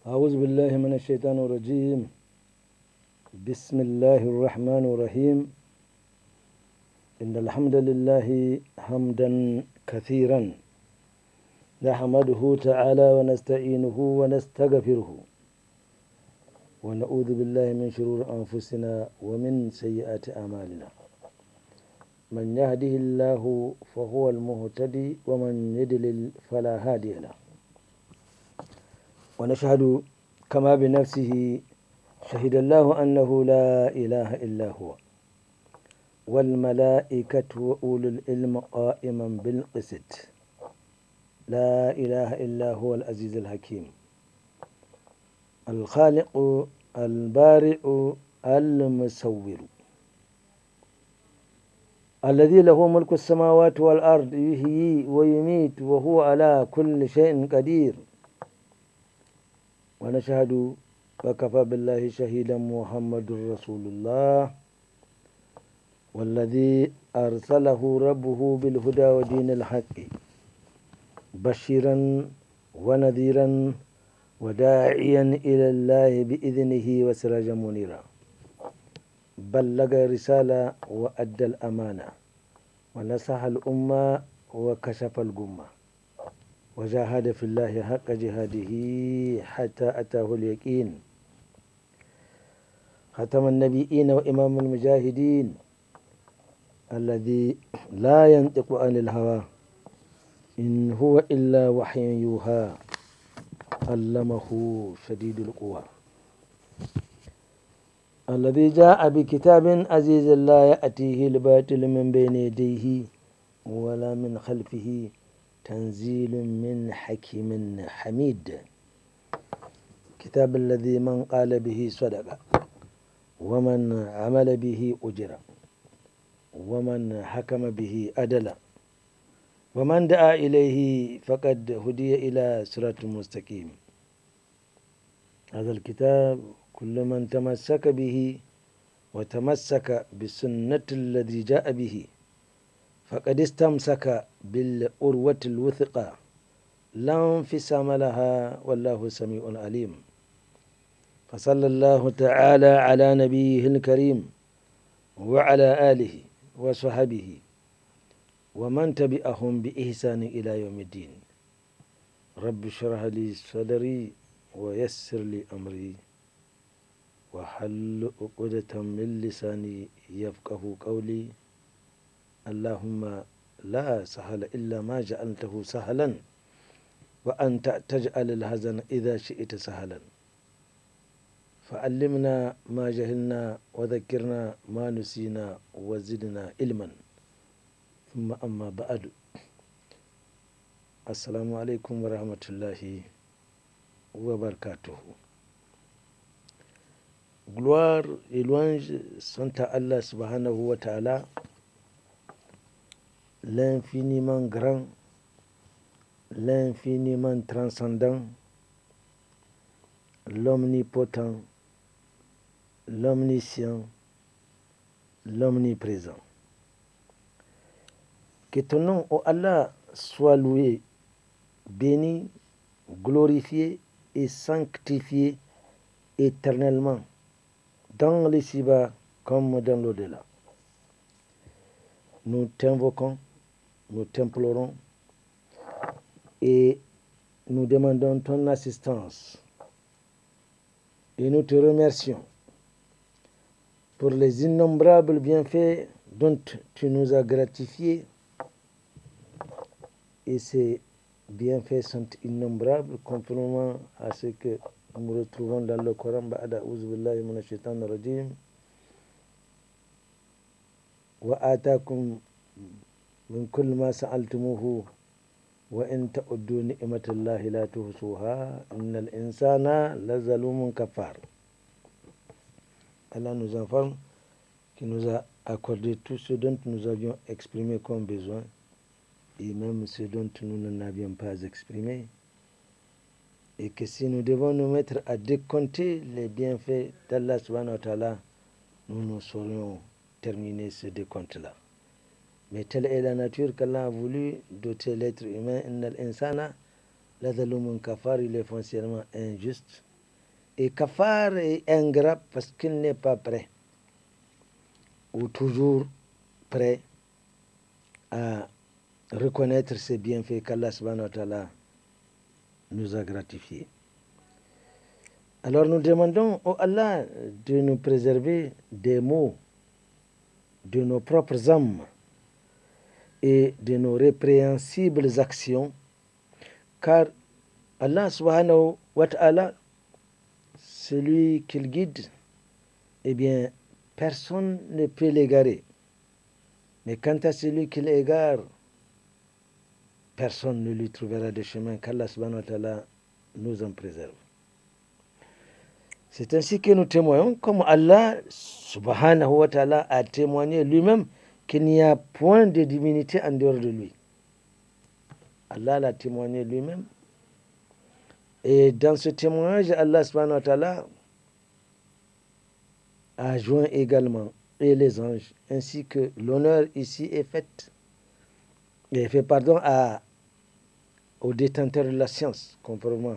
أعوذ بالله من الشيطان الرجيم. بسم الله الرحمن الرحيم. إن الحمد لله حمدا كثيرا نحمده تعالى ونستعينه ونستغفره ونعوذ بالله من شرور أنفسنا ومن سيئات أعمالنا. من يهده الله فهو المهتدي ومن يضلل فلا هادي له. ونشهد كما بنفسه شهد الله أنه لا إله إلا هو والملائكة وأولو العلم قائما بالقسط. لا إله إلا هو العزيز الحكيم الخالق البارئ المصور الذي له ملك السماوات والأرض يحيي ويميت وهو على كل شيء قدير. ونشهد وكفى بالله شهيدا محمد رسول الله والذي أرسله ربه بالهدى ودين الحق بشيرا ونذيرا وداعيا إلى الله بإذنه وسراجا منيرا. بلغ الرسالة وأدى الأمانة ونصح الأمة وكشف الغمة وجاهد في الله حق جهاده حتى أتاه اليقين. ختم النبيين وإمام المجاهدين الذي لا ينطق عن الهوى إن هو إلا وحي يوحى علمه شديد القوى الذي جاء بكتاب عزيز لا يأتيه الباطل من بين يديه ولا من خلفه تنزيل من حكيم حميد. كتاب الذي من قال به صدق ومن عمل به أجر ومن حكم به أدل ومن دعا إليه فقد هدي إلى صراط مستقيم. هذا الكتاب كل من تمسك به وتمسك بالسنة الذي جاء به فقد استمسك بالعروة الوثقى لا انفصام لها والله سميع عليم. فصلى الله تعالى على نبيه الكريم وعلى آله وصحبه ومن تبعهم بإحسان إلى يوم الدين. رب اشرح لي صدري ويسر لي أمري وحل عقدة من لساني يفقه قولي. اللهم لا سهل إلا ما جعلته سهلا وأنت تجعل الحزن إذا شئت سهلا. فعلمنا ما جهلنا وذكرنا ما نسينا وزدنا علما. ثم أما بعد. السلام عليكم ورحمة الله وبركاته. Gloire et louange sont à Allah subhanahu wa ta'ala, l'infiniment grand, l'infiniment transcendant, l'omnipotent, l'omniscient, l'omniprésent. Que ton nom, ô Allah, soit loué, béni, glorifié et sanctifié éternellement, dans les ci-bas comme dans l'au-delà. Nous t'invoquons, nous t'implorons et nous demandons ton assistance. Et nous te remercions pour les innombrables bienfaits dont tu nous as gratifiés. Et ces bienfaits sont innombrables, conformément à ce que nous retrouvons dans le Coran. Ba'da a'udhu billahi minash shaitanir rajim. Wa atakum min kulli ma sa'altumuhu wa in ta'uddu ni'matallahi la tuhsuha innal insana lazalumun kafar. Allah nous informe qu'il nous a accordé tout ce dont nous avions exprimé comme besoin et même ce dont nous n'avions pas exprimé, et que si nous devons nous mettre à décompter les bienfaits d'Allah subhanahu wa ta'ala, nous ne saurions terminer ce décompte-là. Mais telle est la nature qu'Allah a voulu doter l'être humain. Innal insana la zalumun kafar, il est foncièrement injuste est cafard et ingrat parce qu'il n'est pas prêt, ou toujours prêt à reconnaître ces bienfaits qu'Allah subhanahu wa ta'ala nous a gratifiés. Alors nous demandons au Allah de nous préserver des maux de nos propres âmes et de nos répréhensibles actions, car Allah subhanahu wa ta'ala, celui qu'il guide, eh bien, personne ne peut l'égarer. Mais quant à celui qui l'égare, personne ne lui trouvera de chemin, qu'Allah subhanahu wa ta'ala nous en préserve. C'est ainsi que nous témoignons, comme Allah subhanahu wa ta'ala a témoigné lui-même qu'il n'y a point de divinité en dehors de lui. Allah l'a témoigné lui-même. Et dans ce témoignage, Allah subhanahu wa ta'ala a joint également et les anges, ainsi que l'honneur ici est fait aux détenteurs de la science, conformément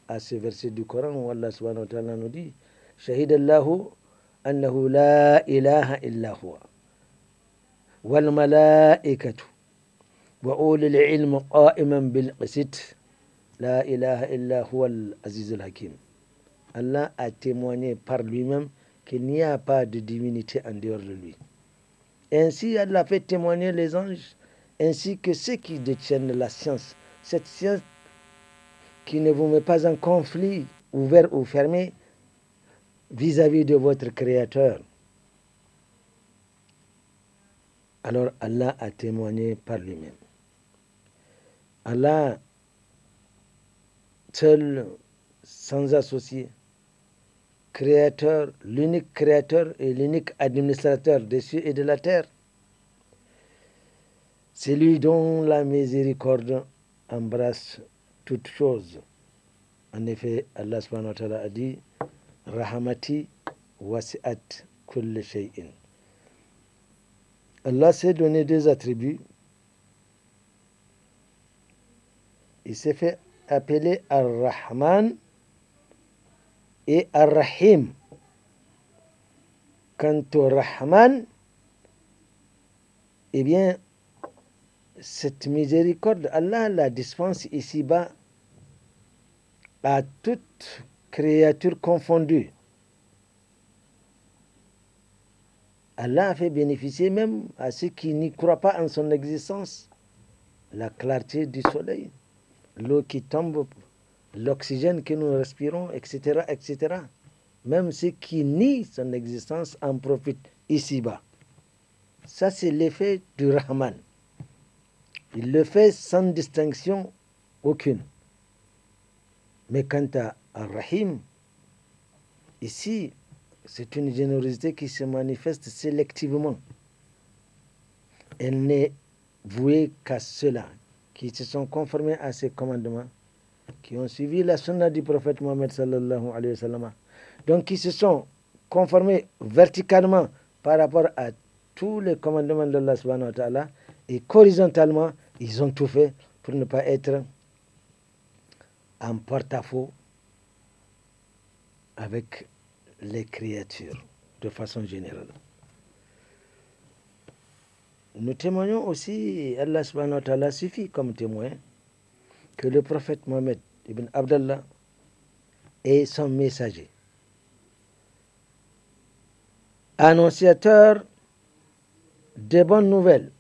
à ce verset du Coran où Allah subhanahu wa ta'ala nous dit Shahid Allahu annahu la ilaha illa huwa wal malaikatu wa ulil ilm qa'iman bil qist la ilaha illa huwa al aziz al hakim. Allah a témoigné par lui-même qu'il n'y a pas de divinité en dehors de lui. Ainsi, Allah fait témoigner les anges, ainsi que ceux qui détiennent la science. Cette science qui ne vous met pas en conflit, ouvert ou fermé, vis-à-vis de votre Créateur. Alors Allah a témoigné par lui-même. Allah, seul, sans associé, créateur, l'unique créateur et l'unique administrateur des cieux et de la terre, c'est lui dont la miséricorde embrasse toutes choses. En effet, Allah subhanahu wa ta'ala a dit Rahmati wasi'at kulli shay'in. Allah s'est donné deux attributs. Il s'est fait appeler Ar-Rahman et Ar-Rahim. Quant au Rahman, eh bien, cette miséricorde, Allah la dispense ici-bas à toute créature confondue. Allah a fait bénéficier même à ceux qui n'y croient pas en son existence la clarté du soleil, l'eau qui tombe, l'oxygène que nous respirons, etc., etc. Même ceux qui nient son existence en profitent ici-bas. Ça, c'est l'effet du Rahman. Il le fait sans distinction aucune. Mais quant à Ar-Rahim, ici, c'est une générosité qui se manifeste sélectivement. Elle n'est vouée qu'à ceux-là qui se sont conformés à ses commandements, qui ont suivi la sunna du prophète Mohammed sallallahu alayhi wa sallam, donc qui se sont conformés verticalement par rapport à tous les commandements d'Allah subhanahu wa ta'ala, et qu'horizontalement, ils ont tout fait pour ne pas être en porte-à-faux avec les créatures de façon générale. Nous témoignons aussi, Allah subhanahu wa ta'ala suffit comme témoin, que le prophète Mohammed ibn Abdallah est son messager, annonciateur des bonnes nouvelles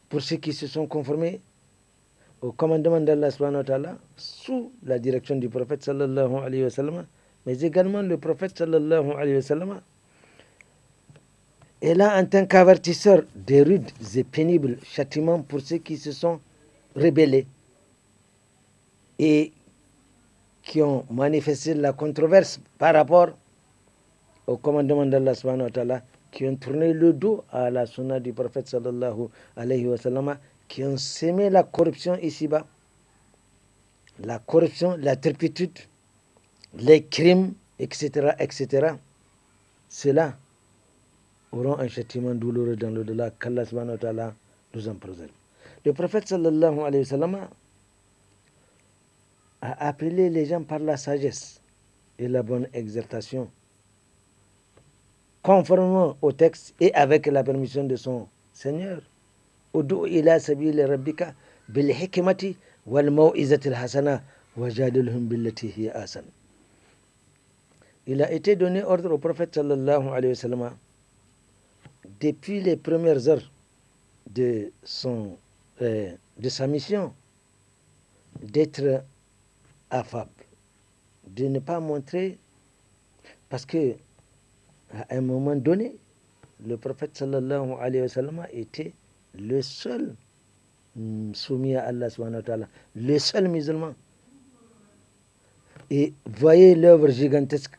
pour ceux qui se sont conformés au commandement d'Allah subhanahu wa ta'ala sous la direction du prophète sallallahu alayhi wa sallam, mais également le prophète sallallahu alayhi wa sallam est là en tant qu'avertisseur des rudes et pénibles châtiments pour ceux qui se sont rebellés et qui ont manifesté la controverse par rapport au commandement d'Allah subhanahu wa ta'ala, qui ont tourné le dos à la sunna du prophète sallallahu alayhi wa sallam, qui ont sémé la corruption ici-bas, la corruption, la turpitude, les crimes, etc., etc. Ceux-là auront un châtiment douloureux dans l'au-delà, qu'Allah subhanahu wa ta'ala nous en préserve. Le prophète sallallahu alayhi wa sallam a appelé les gens par la sagesse et la bonne exhortation, conformément au texte et avec la permission de son Seigneur. Udu ila sabili rabbika bil hikmati wal mau'izati al hasana wajadilhum billati hiya ahsan. Il a été donné ordre au prophète sallallahu alayhi wa sallam depuis les premières heures de sa mission d'être affable, de ne pas montrer, parce que à un moment donné, le prophète sallallahu alayhi wa sallam était le seul soumis à Allah subhanahu wa ta'ala, le seul musulman. Et voyez l'œuvre gigantesque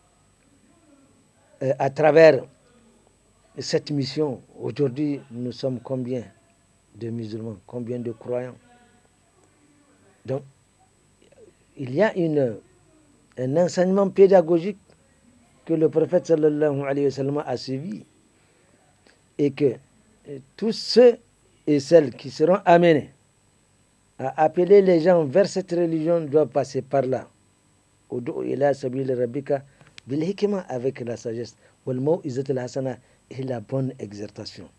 à travers cette mission. Aujourd'hui, nous sommes combien de musulmans, combien de croyants? Donc, il y a un enseignement pédagogique que le prophète sallallahu alayhi wa sallam a suivi, et que tous ceux et celles qui seront amenés à appeler les gens vers cette religion doivent passer par là. Udu ila sabili rabbika bil hikma, avec la sagesse, wal mau'izati al hasana, et la bonne exhortation.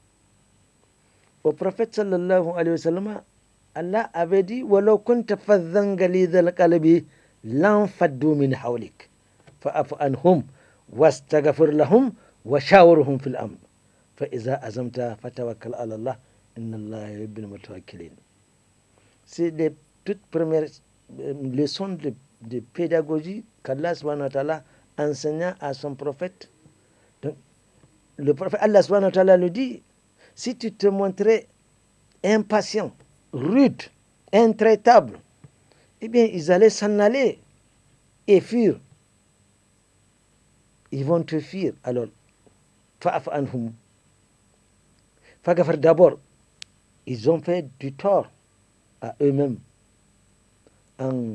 Au prophète sallallahu alayhi wa sallam, Allah avait dit walau kunta faddan ghalidhal qalbi lanfaddu min hawlik fa'fu anhum wastaghfir lahum wa shawirhum fil amr fa iza azamta fatawakkal ala Allah inna Allah yuhibbul mutawakkilin. C'est les toutes premières leçons de pédagogie qu'Allah subhanahu wa ta'ala enseigna à son prophète. Donc, le prophète, Allah subhanahu wa ta'ala le dit, si tu te montrais impatient, rude, intraitable, eh bien, ils allaient s'en aller et fuir. Ils vont te fuir. Alors, fa'af anhum. Faghfir, d'abord, ils ont fait du tort à eux-mêmes en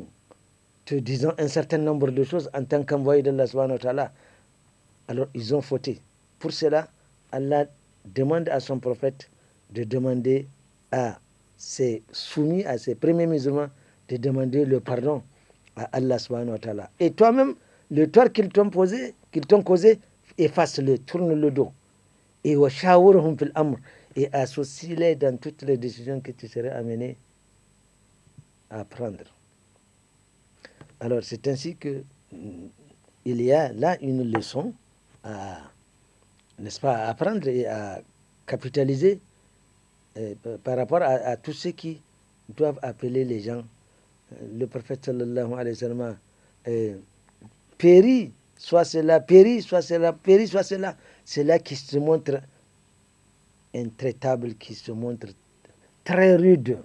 te disant un certain nombre de choses en tant qu'envoyé d'Allah subhanahu wa ta'ala. Alors, ils ont fauté. Pour cela, Allah demande à son prophète de demander à ses soumis, à ses premiers musulmans, de demander le pardon à Allah subhanahu wa ta'ala. Et toi-même, le tort qu'ils t'ont causé, efface-le, tourne le dos. Et wa shawirhum fil amr, et associe-les dans toutes les décisions que tu serais amené à prendre. Alors, c'est ainsi que il y a là une leçon à, n'est-ce pas, à apprendre et à capitaliser par rapport à tous ceux qui doivent appeler les gens. Le prophète sallallahu alayhi wa sallam périt, soit cela périt, soit cela périt, soit cela. C'est là qui se montre intraitable, qui se montre très rude.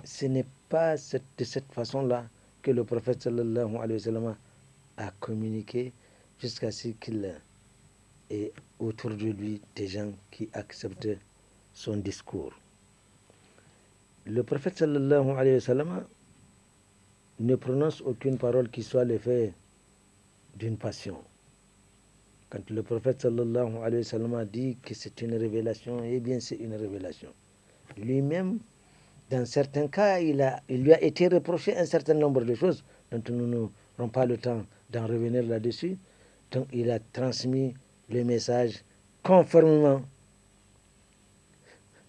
Ce n'est pas de cette façon-là que le prophète sallallahu alayhi wa sallam a communiqué jusqu'à ce qu'il ait autour de lui des gens qui acceptent son discours. Le prophète sallallahu alayhi wa sallam ne prononce aucune parole qui soit l'effet d'une passion. Quand le prophète sallallahu alayhi wa sallam dit que c'est une révélation, eh bien c'est une révélation. Lui-même, dans certains cas, il lui a été reproché un certain nombre de choses dont nous n'aurons pas le temps d'en revenir là-dessus. Donc il a transmis le message conformément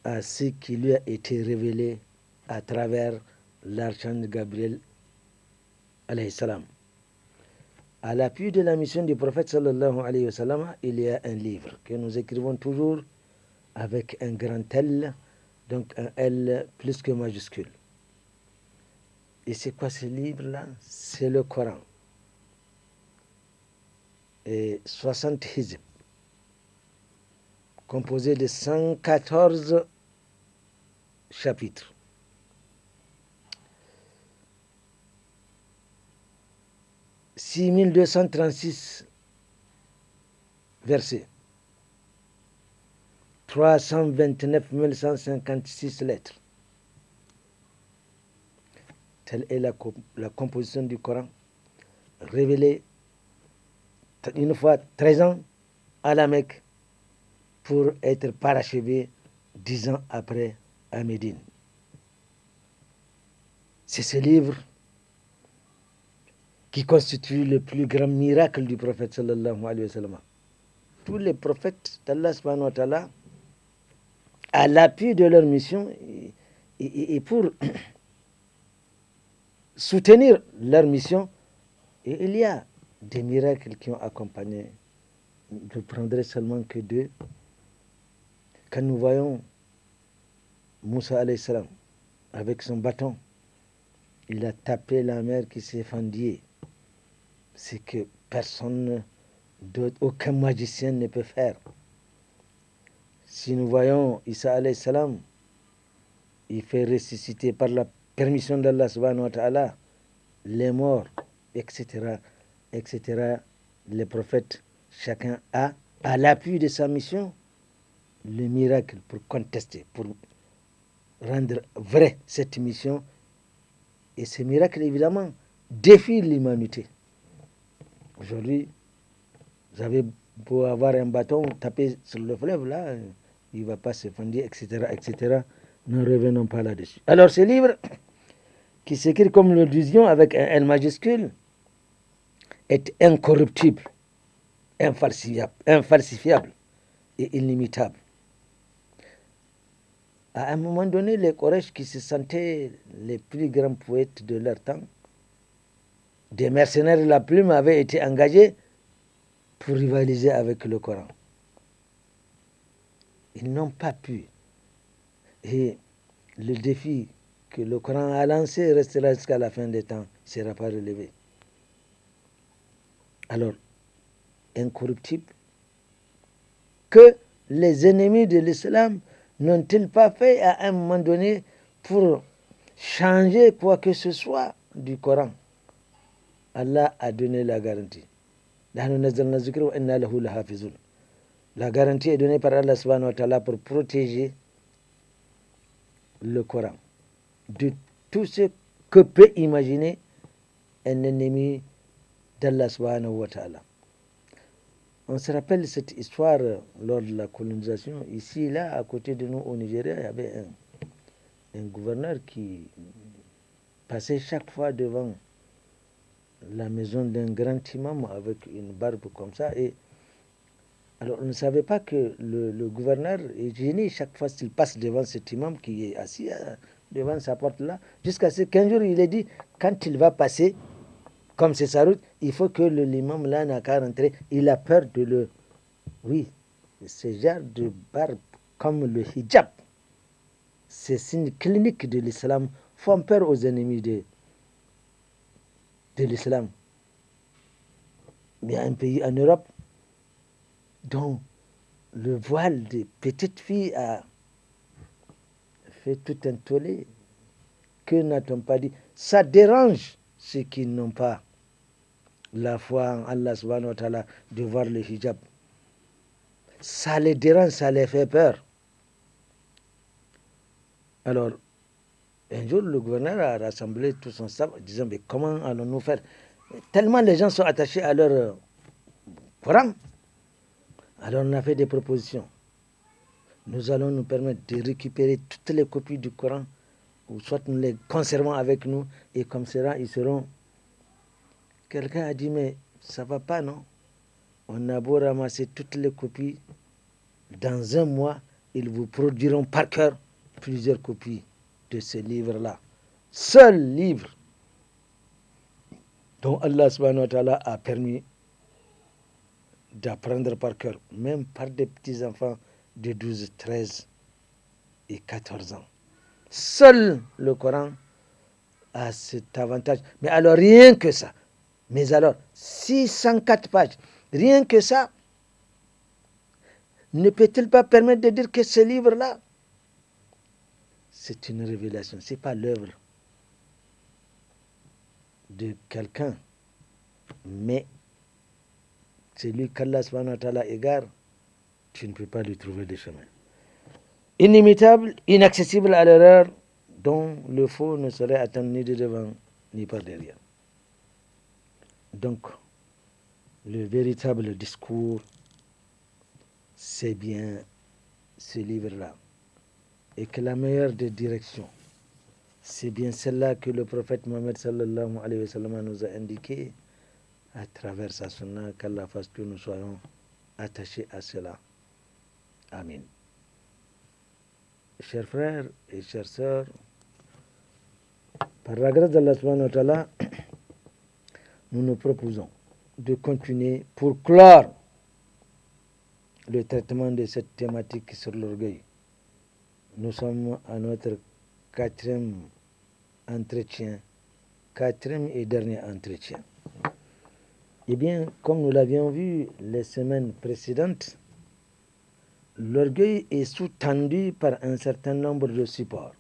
à ce qui lui a été révélé à travers l'archange Gabriel alayhi salam. À l'appui de la mission du prophète sallallahu alayhi wa sallam, il y a un livre que nous écrivons toujours avec un grand L, donc un L plus que majuscule. Et c'est quoi ce livre-là? C'est le Coran. Et 60 hizb, composé de 114 chapitres. « 6236 versets, 329 156 lettres. Telle est la composition du Coran, révélée une fois 13 ans à la Mecque pour être parachevé 10 ans après à Médine. C'est ce livre qui constitue le plus grand miracle du prophète sallallahu alayhi wa sallam. Tous les prophètes d'Allah subhanahu wa ta'ala, à l'appui de leur mission et pour soutenir leur mission, et il y a des miracles qui ont accompagné. Je ne prendrai seulement que deux. Quand nous voyons Moussa alayhi salam avec son bâton, il a tapé la mer qui s'est fendue. C'est que personne d'autre, aucun magicien ne peut faire. Si nous voyons Isa alayhi salam, il fait ressusciter par la permission d'Allah subhanahu wa ta'ala les morts, etc., etc. Les prophètes, chacun a, à l'appui de sa mission, le miracle pour contester, pour rendre vrai cette mission. Et ce miracle, évidemment, défie l'humanité. Aujourd'hui, vous avez beau avoir un bâton, taper sur le fleuve, là, il ne va pas se fonder, etc., etc. Ne revenons pas là-dessus. Alors, ce livre, qui s'écrit comme nous le disions avec un L majuscule, est incorruptible, infalsifiable et illimitable. À un moment donné, les Quraysh qui se sentaient les plus grands poètes de leur temps, des mercenaires de la plume avaient été engagés pour rivaliser avec le Coran. Ils n'ont pas pu. Et le défi que le Coran a lancé restera jusqu'à la fin des temps, ne sera pas relevé. Alors, incorruptible, que les ennemis de l'islam n'ont-ils pas fait à un moment donné pour changer quoi que ce soit du Coran? Allah a donné la garantie. La garantie est donnée par Allah subhanahu wa ta'ala pour protéger le Coran de tout ce que peut imaginer un ennemi d'Allah subhanahu wa ta'ala. On se rappelle cette histoire lors de la colonisation. Ici, là, à côté de nous, au Nigeria, il y avait un gouverneur qui passait chaque fois devant la maison d'un grand imam avec une barbe comme ça. Et alors, on ne savait pas que le gouverneur est gêné chaque fois qu'il passe devant cet imam qui est assis devant sa porte là, jusqu'à ce qu'un jour, il ait dit, quand il va passer, comme c'est sa route, il faut que l'imam là n'a qu'à rentrer. Il a peur de le... Oui, ce genre de barbe, comme le hijab, ces signes cliniques de l'islam font peur aux ennemis de l'islam. Il y a un pays en Europe dont le voile des petites filles a fait tout un tollé. Que n'a-t-on pas dit? Ça dérange ceux qui n'ont pas la foi en Allah subhanahu wa ta'ala de voir le hijab. Ça les dérange, ça les fait peur. Alors, un jour, le gouverneur a rassemblé tout son staff en disant, mais comment allons-nous faire? Tellement les gens sont attachés à leur Coran. Alors, on a fait des propositions. Nous allons nous permettre de récupérer toutes les copies du Coran, ou soit nous les conservons avec nous, et comme ça, ils seront... Quelqu'un a dit, mais ça ne va pas, non? On a beau ramasser toutes les copies, dans un mois, ils vous produiront par cœur plusieurs copies de ce livre-là. Seul livre dont Allah subhanahu wa ta'ala a permis d'apprendre par cœur, même par des petits-enfants de 12, 13 et 14 ans. Seul le Coran a cet avantage. Mais alors, rien que ça. Mais alors, 604 pages, rien que ça, ne peut-il pas permettre de dire que ce livre-là, c'est une révélation, ce n'est pas l'œuvre de quelqu'un, mais celui qu'Allah subhanahu wa ta'ala égare, tu ne peux pas lui trouver de chemin. Inimitable, inaccessible à l'erreur, dont le faux ne saurait atteindre ni de devant ni par derrière. Donc, le véritable discours, c'est bien ce livre-là. Et que la meilleure des directions C'est bien celle-là que le prophète Mohammed sallallahu alayhi wa sallam nous a indiqué à travers sa sunna, qu'Allah fasse que nous soyons attachés à cela. Amin. Chers frères et chères sœurs, par la grâce d'Allah subhanahu wa ta'ala, nous nous proposons de continuer pour clore le traitement de cette thématique sur l'orgueil. Nous sommes à notre quatrième et dernier entretien. Eh bien, comme nous l'avions vu les semaines précédentes, l'orgueil est sous-tendu par un certain nombre de supports.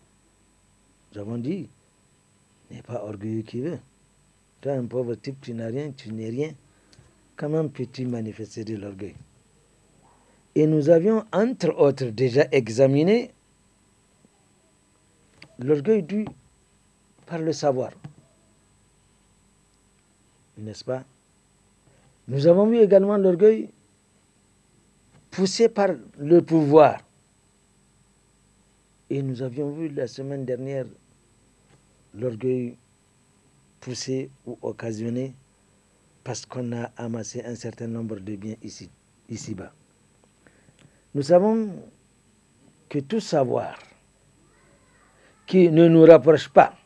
Nous avons dit, n'est pas orgueilleux qui veut. Toi, un pauvre type, tu n'as rien, tu n'es rien. Comment peux-tu manifester de l'orgueil? Et nous avions, entre autres, déjà examiné l'orgueil dû par le savoir. N'est-ce pas? Nous avons vu également l'orgueil poussé par le pouvoir. Et nous avions vu la semaine dernière l'orgueil poussé ou occasionné parce qu'on a amassé un certain nombre de biens ici-bas. Nous savons que tout savoir qui ne nous rapproche pas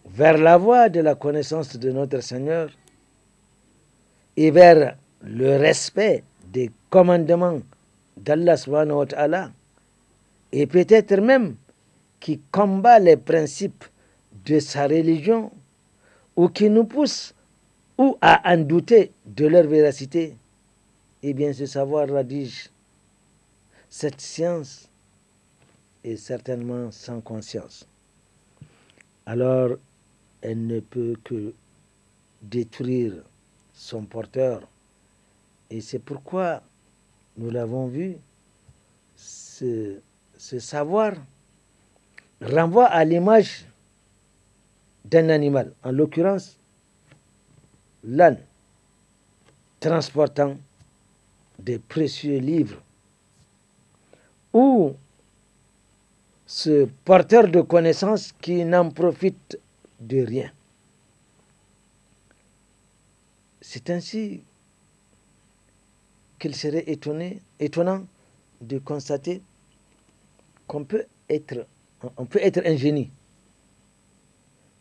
vers la voie de la connaissance de notre Seigneur et vers le respect des commandements d'Allah subhanahu wa ta'ala, et peut-être même qui combat les principes de sa religion ou qui nous pousse ou à en douter de leur véracité, eh bien ce savoir radige. Cette science est certainement sans conscience. Alors, elle ne peut que détruire son porteur. Et c'est pourquoi, nous l'avons vu, ce savoir renvoie à l'image d'un animal, en l'occurrence l'âne, transportant des précieux livres, ou ce porteur de connaissances qui n'en profite de rien. C'est ainsi qu'il serait étonnant de constater qu'on peut être un génie.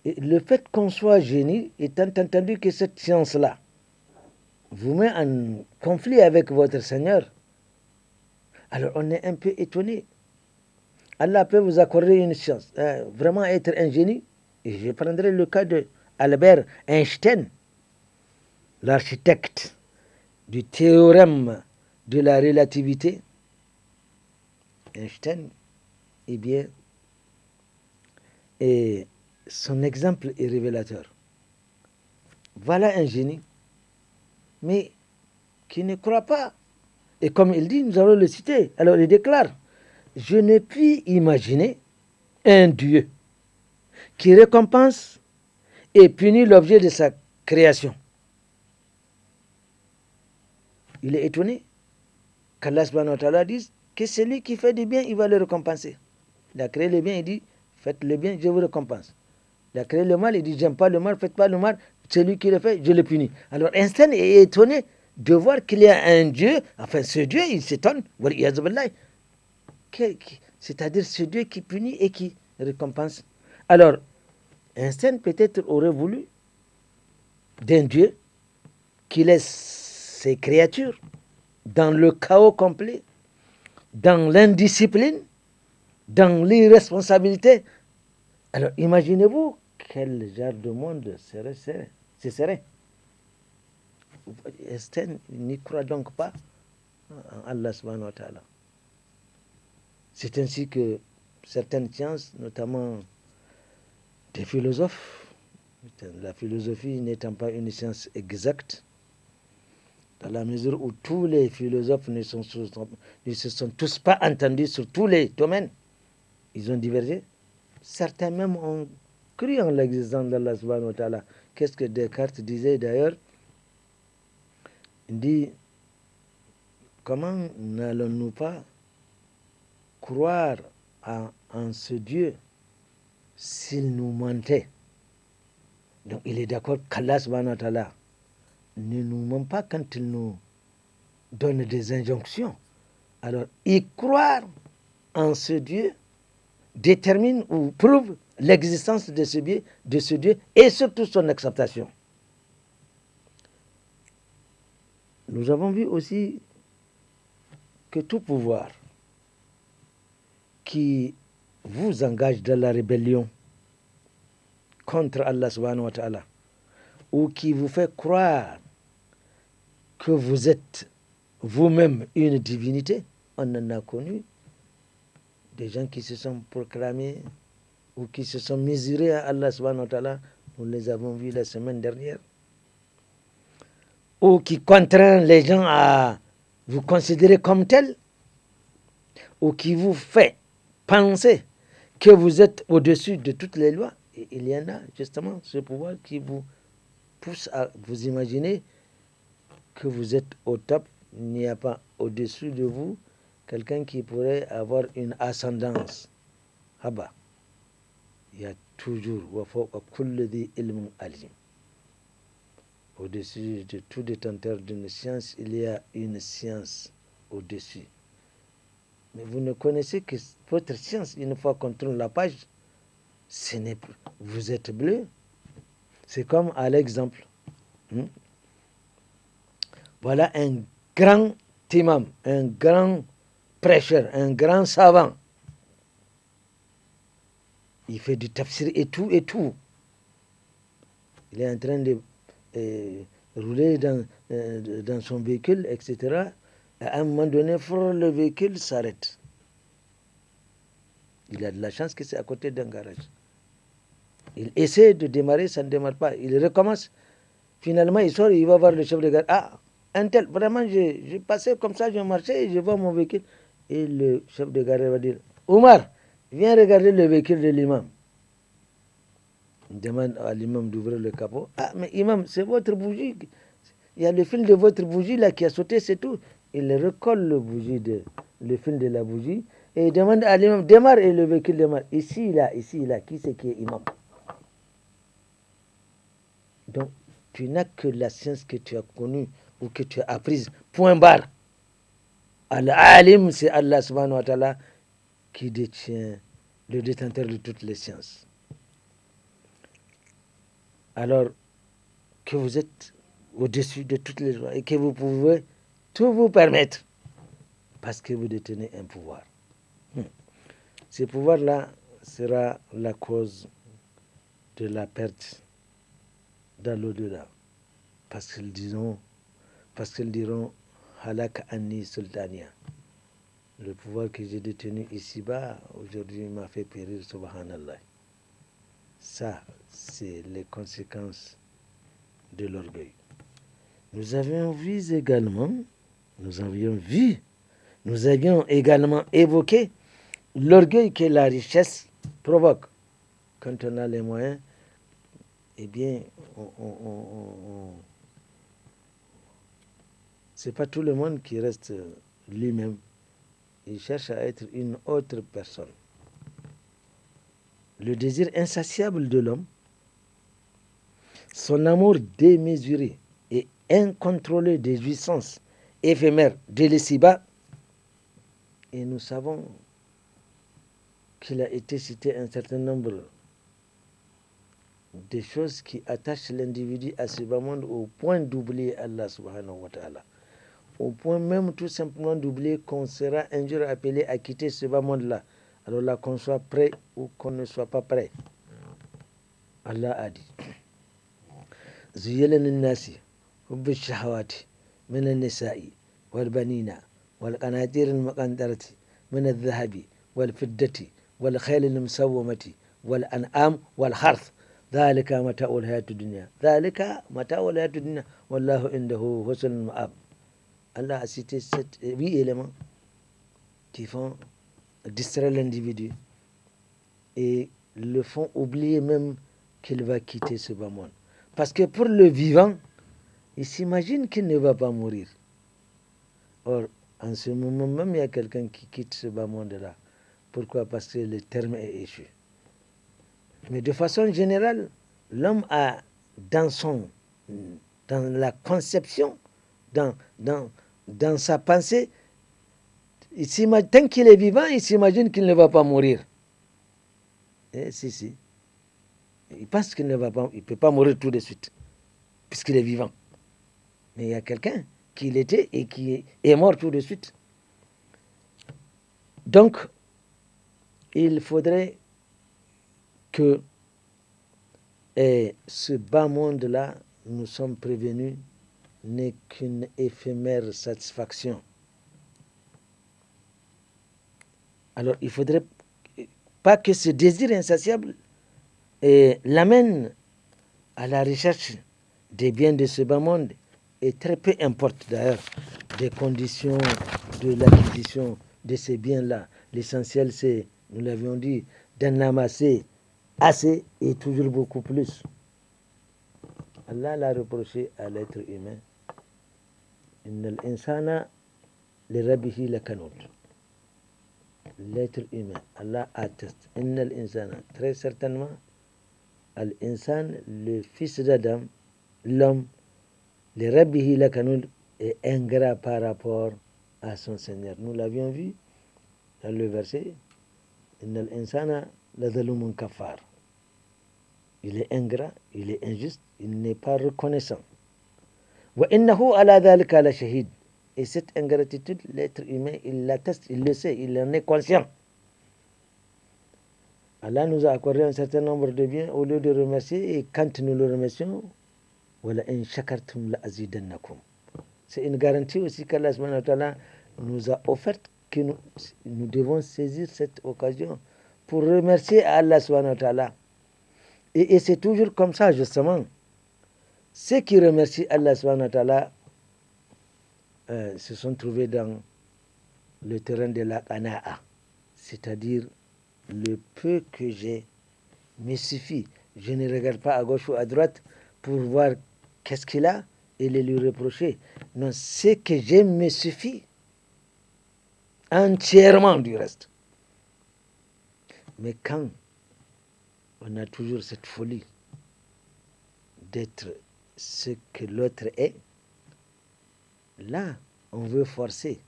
Et le fait qu'on soit génie, étant entendu que cette science-là vous met en conflit avec votre Seigneur, alors on est un peu étonné. Allah peut vous accorder une science, vraiment être un génie. Et je prendrai le cas de Albert Einstein, l'architecte du théorème de la relativité. Einstein, eh bien, et son exemple est révélateur. Voilà un génie, mais qui ne croit pas. Et comme il dit, nous allons le citer. Alors il déclare, je ne puis imaginer un Dieu qui récompense et punit l'objet de sa création. Il est étonné qu'Allah subhanahu wa ta'ala dise que celui qui fait du bien, il va le récompenser. Il a créé le bien, il dit, faites le bien, je vous récompense. Il a créé le mal, il dit, j'aime pas le mal, faites pas le mal, celui qui le fait, je le punis. Alors Einstein est étonné de voir qu'il y a un Dieu, enfin ce Dieu, il s'étonne, c'est-à-dire ce Dieu qui punit et qui récompense. Alors, Einstein peut-être aurait voulu d'un Dieu qui laisse ses créatures dans le chaos complet, dans l'indiscipline, dans l'irresponsabilité. Alors imaginez-vous quel genre de monde ce serait. Einstein n'y croit donc pas en Allah subhanahu wa ta'ala. C'est ainsi que certaines sciences, notamment des philosophes, la philosophie n'étant pas une science exacte, dans la mesure où tous les philosophes ne se sont tous pas entendus sur tous les domaines, ils ont divergé. Certains même ont cru en l'existence d'Allah subhanahu wa ta'ala. Qu'est-ce que Descartes disait d'ailleurs? Il dit, comment n'allons-nous pas croire en ce Dieu s'il nous mentait, donc il est d'accord qu'Allah subhanahu wa ta'ala ne nous ment pas quand il nous donne des injonctions. Alors, y croire en ce Dieu détermine ou prouve l'existence de ce Dieu et surtout son acceptation. Nous avons vu aussi que tout pouvoir qui vous engage dans la rébellion contre Allah subhanahu wa ta'ala ou qui vous fait croire que vous êtes vous-même une divinité, on en a connu des gens qui se sont proclamés ou qui se sont mesurés à Allah subhanahu wa ta'ala, nous les avons vus la semaine dernière, ou qui contraint les gens à vous considérer comme tel, ou qui vous fait penser que vous êtes au-dessus de toutes les lois. Et il y en a justement ce pouvoir qui vous pousse à vous imaginer que vous êtes au top. Il n'y a pas au-dessus de vous quelqu'un qui pourrait avoir une ascendance. Ah bah, il y a toujours au-dessus de tout détenteur d'une science, il y a une science au-dessus. Mais vous ne connaissez que votre science. Une fois qu'on tourne la page, ce n'est plus. Vous êtes bleu. C'est comme à l'exemple. Voilà un grand imam, un grand prêcheur, un grand savant. Il fait du tafsir et tout et tout. Il est en train de rouler dans son véhicule, etc. À un moment donné, le véhicule s'arrête. Il a de la chance que c'est à côté d'un garage. Il essaie de démarrer, ça ne démarre pas. Il recommence. Finalement, il sort, il va voir le chef de gare. Ah, un tel, vraiment, j'ai passé comme ça, je marchais et je vois mon véhicule. Et le chef de gare va dire, Omar, viens regarder le véhicule de l'imam. Il demande à l'imam d'ouvrir le capot. Ah, mais imam, c'est votre bougie. Il y a le fil de votre bougie là qui a sauté, c'est tout. Il recolle le fil de la bougie et il demande à l'imam, démarre, et le véhicule démarre. Ici, là, qui c'est qui est imam? Donc, tu n'as que la science que tu as connue ou que tu as apprise. Point barre. Al-Alim, c'est Allah subhanahu wa ta'ala qui détient, le détenteur de toutes les sciences. Alors que vous êtes au-dessus de toutes les lois et que vous pouvez tout vous permettre parce que vous détenez un pouvoir. Ce pouvoir-là sera la cause de la perte dans l'au-delà. Parce qu'ils diront Halak Anni Sultania. Le pouvoir que j'ai détenu ici-bas, aujourd'hui, m'a fait périr, subhanallah. Ça, c'est les conséquences de l'orgueil. Nous avions également évoqué l'orgueil que la richesse provoque. Quand on a les moyens, eh bien, c'est pas tout le monde qui reste lui-même. Il cherche à être une autre personne. Le désir insatiable de l'homme, son amour démesuré et incontrôlé des jouissances éphémères de l'ici-bas, et nous savons qu'il a été cité un certain nombre de choses qui attachent l'individu à ce bas monde au point d'oublier Allah subhanahu wa ta'ala. Au point même tout simplement d'oublier qu'on sera un jour appelé à quitter ce bas monde-là. Alors là, qu'on soit prêt ou qu'on ne soit pas prêt. Allah a dit زين للناس حب الشهوات من النساء والبنين والقناطير المقنطرة من الذهب والفضة والخيل المسومة والأنعام والحرث ذلك متاع الحياة الدنيا والله عنده حسن المآب. Allah a cité 8 éléments qui font distraire l'individu et le font oublier même qu'il va quitter ce bas monde. Parce que pour le vivant, il s'imagine qu'il ne va pas mourir. Or, en ce moment même, il y a quelqu'un qui quitte ce bas monde-là. Pourquoi? Parce que le terme est échu. Mais de façon générale, l'homme a dans la conception, dans sa pensée, tant qu'il est vivant, il s'imagine qu'il ne va pas mourir. Si. Il pense qu'il ne peut pas mourir tout de suite, puisqu'il est vivant. Mais il y a quelqu'un qui l'était et qui est mort tout de suite. Donc, il faudrait que ce bas monde-là, nous sommes prévenus, n'est qu'une éphémère satisfaction. Alors, il ne faudrait pas que ce désir insatiable l'amène à la recherche des biens de ce bas monde, et très peu importe d'ailleurs des conditions de l'acquisition de ces biens-là. L'essentiel, c'est, nous l'avions dit, d'en amasser assez et toujours beaucoup plus. Allah l'a reproché à l'être humain. Innal insana li rabbihi lakanut. L'être humain, Allah atteste. Innal insana, très certainement, al-insan, le fils d'Adam, l'homme, li rabbihi lakanut, est ingrat par rapport à son Seigneur. Nous l'avions vu dans le verset. Innal insana la zalumun kafar. Il est ingrat, il est injuste, il n'est pas reconnaissant. Wa innahu ala dhalika la shahid. Et cette ingratitude, l'être humain, il l'atteste, il le sait, il en est conscient. Allah nous a accordé un certain nombre de biens au lieu de remercier, et quand nous le remercions, wala in shakartum la azidannakum. C'est une garantie aussi qu'Allah subhanahu wa ta'ala nous a offerte, que nous devons saisir cette occasion pour remercier Allah subhanahu wa ta'ala. Et c'est toujours comme ça, justement. Ceux qui remercient Allah subhanahu wa ta'ala se sont trouvés dans le terrain de la qana'a, c'est-à-dire le peu que j'ai me suffit. Je ne regarde pas à gauche ou à droite pour voir qu'est-ce qu'il a et le lui reprocher. Non, ce que j'ai me suffit entièrement du reste. Mais quand on a toujours cette folie d'être ce que l'autre est, là, on veut forcer.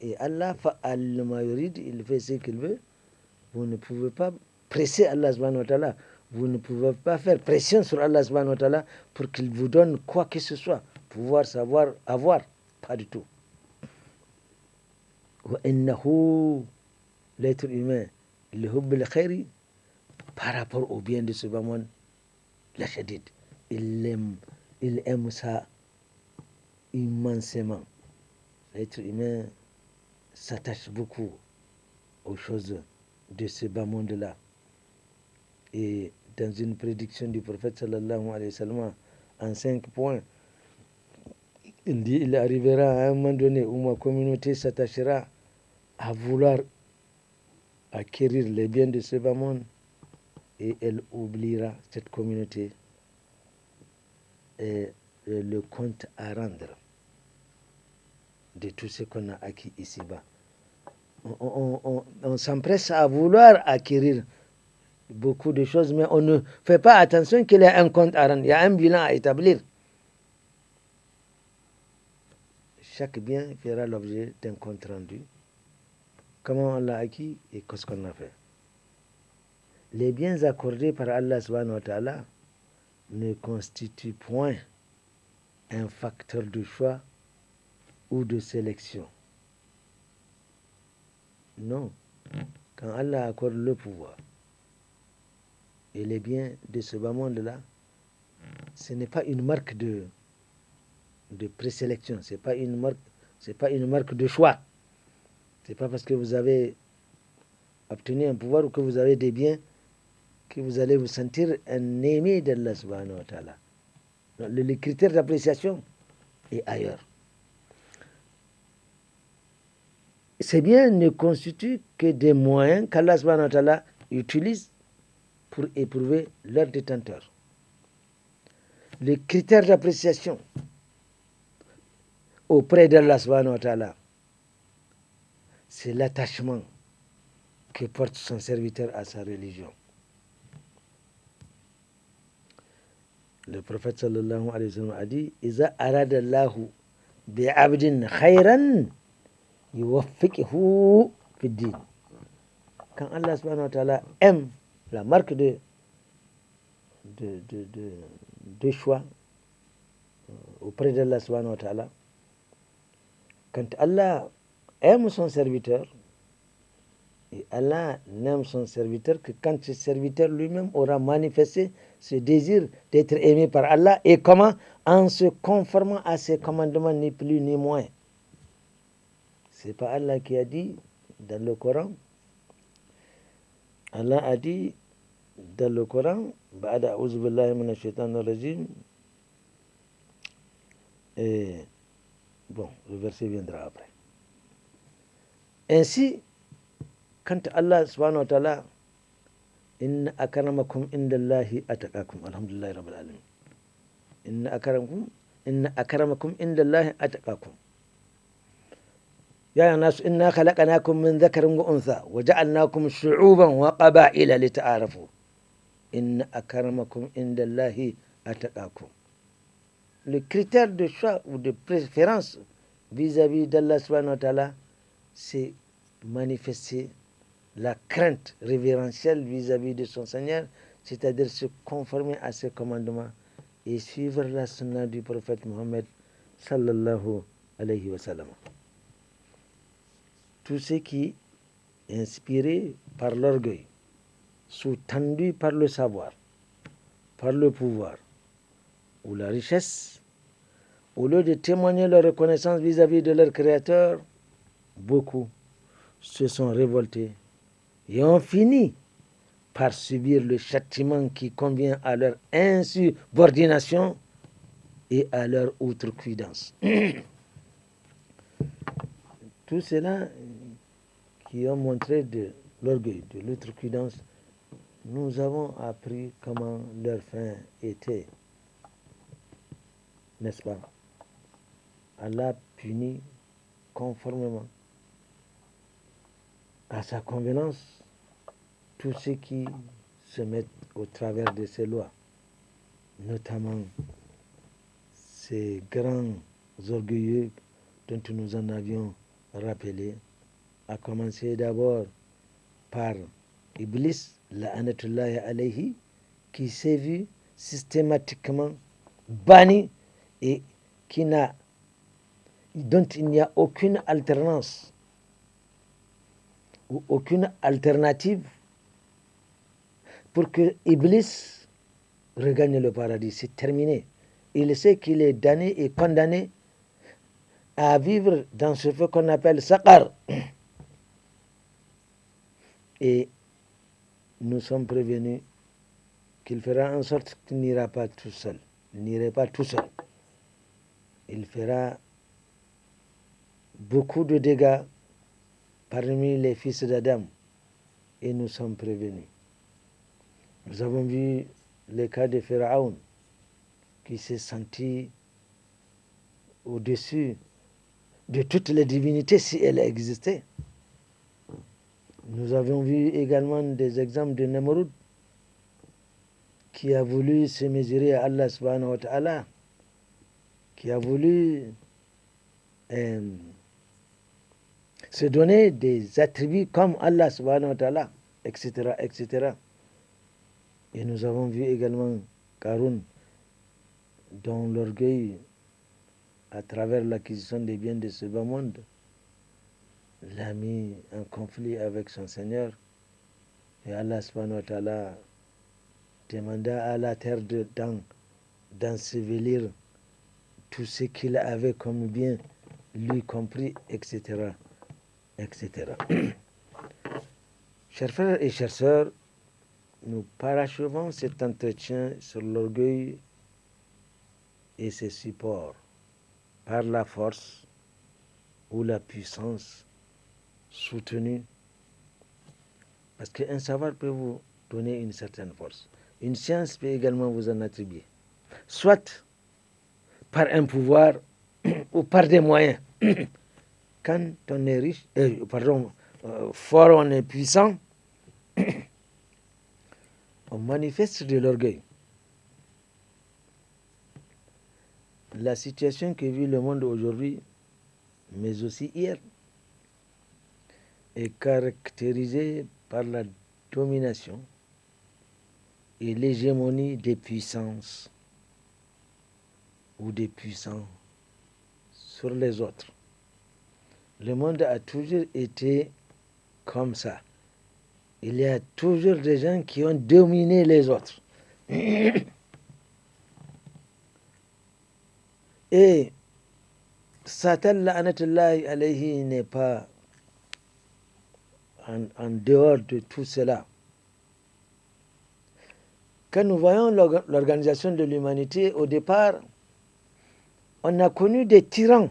Et Allah, il fait ce qu'il veut. Vous ne pouvez pas presser Allah subhanahu wa ta'ala. Vous ne pouvez pas faire pression sur Allah subhanahu wa ta'ala pour qu'il vous donne quoi que ce soit. Pouvoir, savoir, avoir. Pas du tout. Wa innahu, l'être humain, le hubb al-khayri, par rapport au bien de ce bas monde, la shadid. Il aime ça immensément. L'être humain s'attache beaucoup aux choses de ce bas monde-là. Et dans une prédiction du prophète sallallahu alayhi wa sallam, en 5 points, il dit, il arrivera à un moment donné où ma communauté s'attachera à vouloir acquérir les biens de ce bas monde, et elle oubliera, cette communauté, et le compte à rendre de tout ce qu'on a acquis ici-bas. On s'empresse à vouloir acquérir beaucoup de choses, mais on ne fait pas attention qu'il y a un compte à rendre, il y a un bilan à établir. Chaque bien fera l'objet d'un compte rendu. Comment on l'a acquis et qu'est-ce qu'on a fait. Les biens accordés par Allah subhanahu wa ta'ala ne constituent point un facteur de choix ou de sélection. Non. Quand Allah accorde le pouvoir et les biens de ce bas monde-là, ce n'est pas une marque de présélection, c'est pas une marque de choix. C'est pas parce que vous avez obtenu un pouvoir ou que vous avez des biens que vous allez vous sentir un aimé d'Allah subhanahu wa ta'ala. Le critère d'appréciation est ailleurs. Ces biens ne constituent que des moyens qu'Allah subhanahu wa ta'ala utilise pour éprouver leur détenteur. Le critère d'appréciation auprès d'Allah subhanahu wa ta'ala, c'est l'attachement que porte son serviteur à sa religion. Le prophète sallallahu alayhi wa sallam a dit Iza arada Allahu bi abdin khayran yuwaffiqhu fi din. Quand Allah subhanahu wa ta'ala aime, la marque de choix auprès d'Allah subhanahu wa ta'ala, quand Allah aime son serviteur, et Allah n'aime son serviteur que quand ce serviteur lui-même aura manifesté ce désir d'être aimé par Allah. Et comment? En se conformant à ses commandements, ni plus ni moins. C'est pas Allah qui a dit dans le Coran. Allah a dit dans le Coran, Ba'ada a'udhu billahi minash shaitanir rajim. Et bon, le verset viendra après. Ainsi, quand Allah subhanahu wa ta'ala, inna akramakum indallahi ataqakum, alhamdulillahi rabbil alamin. Inna akramakum indallahi ataqakum. يا ناس إنا خلقناكم من ذكر وأنثى وجعلناكم شعوبا وقبائل لتعارفوا إن أكرمكم عند الله أتقاكم. Le critère de choix ou de préférence vis-à-vis d'Allah subhanahu wa ta'ala, c'est manifester la crainte révérentielle vis-à-vis de son Seigneur, c'est-à-dire se conformer à ses commandements et suivre la sunna du prophète Mohammed sallallahu alayhi wa sallam. Tout ce qui est inspiré par l'orgueil, sous-tendu par le savoir, par le pouvoir ou la richesse, au lieu de témoigner leur reconnaissance vis-à-vis de leur Créateur, beaucoup se sont révoltés et ont fini par subir le châtiment qui convient à leur insubordination et à leur outrecuidance. Tout cela qui ont montré de l'orgueil, de l'outrecuidance, nous avons appris comment leur fin était. N'est-ce pas? Allah punit conformément à sa convenance tous ceux qui se mettent au travers de ses lois, notamment ces grands orgueilleux dont nous en avions rappelé, à commencer d'abord par Iblis, la'anatullahi alayhi, qui s'est vu systématiquement banni et dont il n'y a aucune alternance ou aucune alternative pour que Iblis regagne le paradis. C'est terminé. Il sait qu'il est damné et condamné à vivre dans ce feu qu'on appelle Saqar. Et nous sommes prévenus qu'il fera en sorte qu'il n'ira pas tout seul. Il n'irait pas tout seul. Il fera beaucoup de dégâts parmi les fils d'Adam. Et nous sommes prévenus. Nous avons vu le cas de Pharaon qui s'est senti au-dessus de toutes les divinités si elles existaient. Nous avons vu également des exemples de Namrud qui a voulu se mesurer à Allah subhanahu wa ta'ala, qui a voulu se donner des attributs comme Allah subhanahu wa ta'ala, etc., etc. Et nous avons vu également Karun, dont l'orgueil, à travers l'acquisition des biens de ce bas monde, l'a mis en conflit avec son Seigneur. Et Allah subhanahu wa ta'ala demanda à la terre d'ensevelir tout ce qu'il avait comme bien, lui compris, etc., etc. Chers frères et chères sœurs, nous parachevons cet entretien sur l'orgueil et ses supports par la force ou la puissance soutenue. Parce qu'un savoir peut vous donner une certaine force. Une science peut également vous en attribuer. Soit par un pouvoir ou par des moyens. Quand on est riche, fort, on est puissant, on manifeste de l'orgueil. la situation que vit le monde aujourd'hui, mais aussi hier, est caractérisée par la domination et l'hégémonie des puissances ou des puissants sur les autres. Le monde a toujours été comme ça. Il y a toujours des gens qui ont dominé les autres. Et Satan, la'anatullahi alayhi, n'est pas en dehors de tout cela. Quand nous voyons l'organisation de l'humanité, au départ, on a connu des tyrans.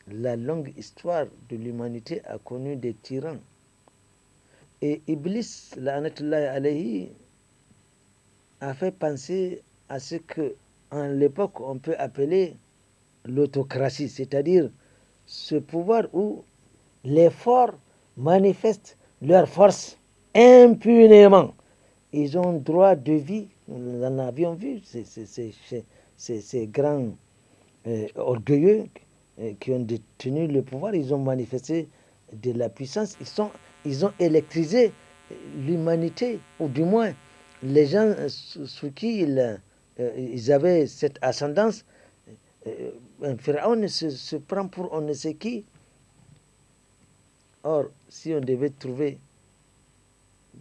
La longue histoire de l'humanité a connu des tyrans. Et Iblis, la'anatullahi alayhi, a fait penser à ce que, en l'époque, on peut appeler l'autocratie, c'est-à-dire ce pouvoir où les forts manifestent leur force impunément. Ils ont droit de vie, nous en avions vu, ces grands orgueilleux qui ont détenu le pouvoir, ils ont manifesté de la puissance, ils ont électrisé l'humanité, ou du moins les gens sous qui ils avaient cette ascendance. Un pharaon se prend pour on ne sait qui. Or, si on devait trouver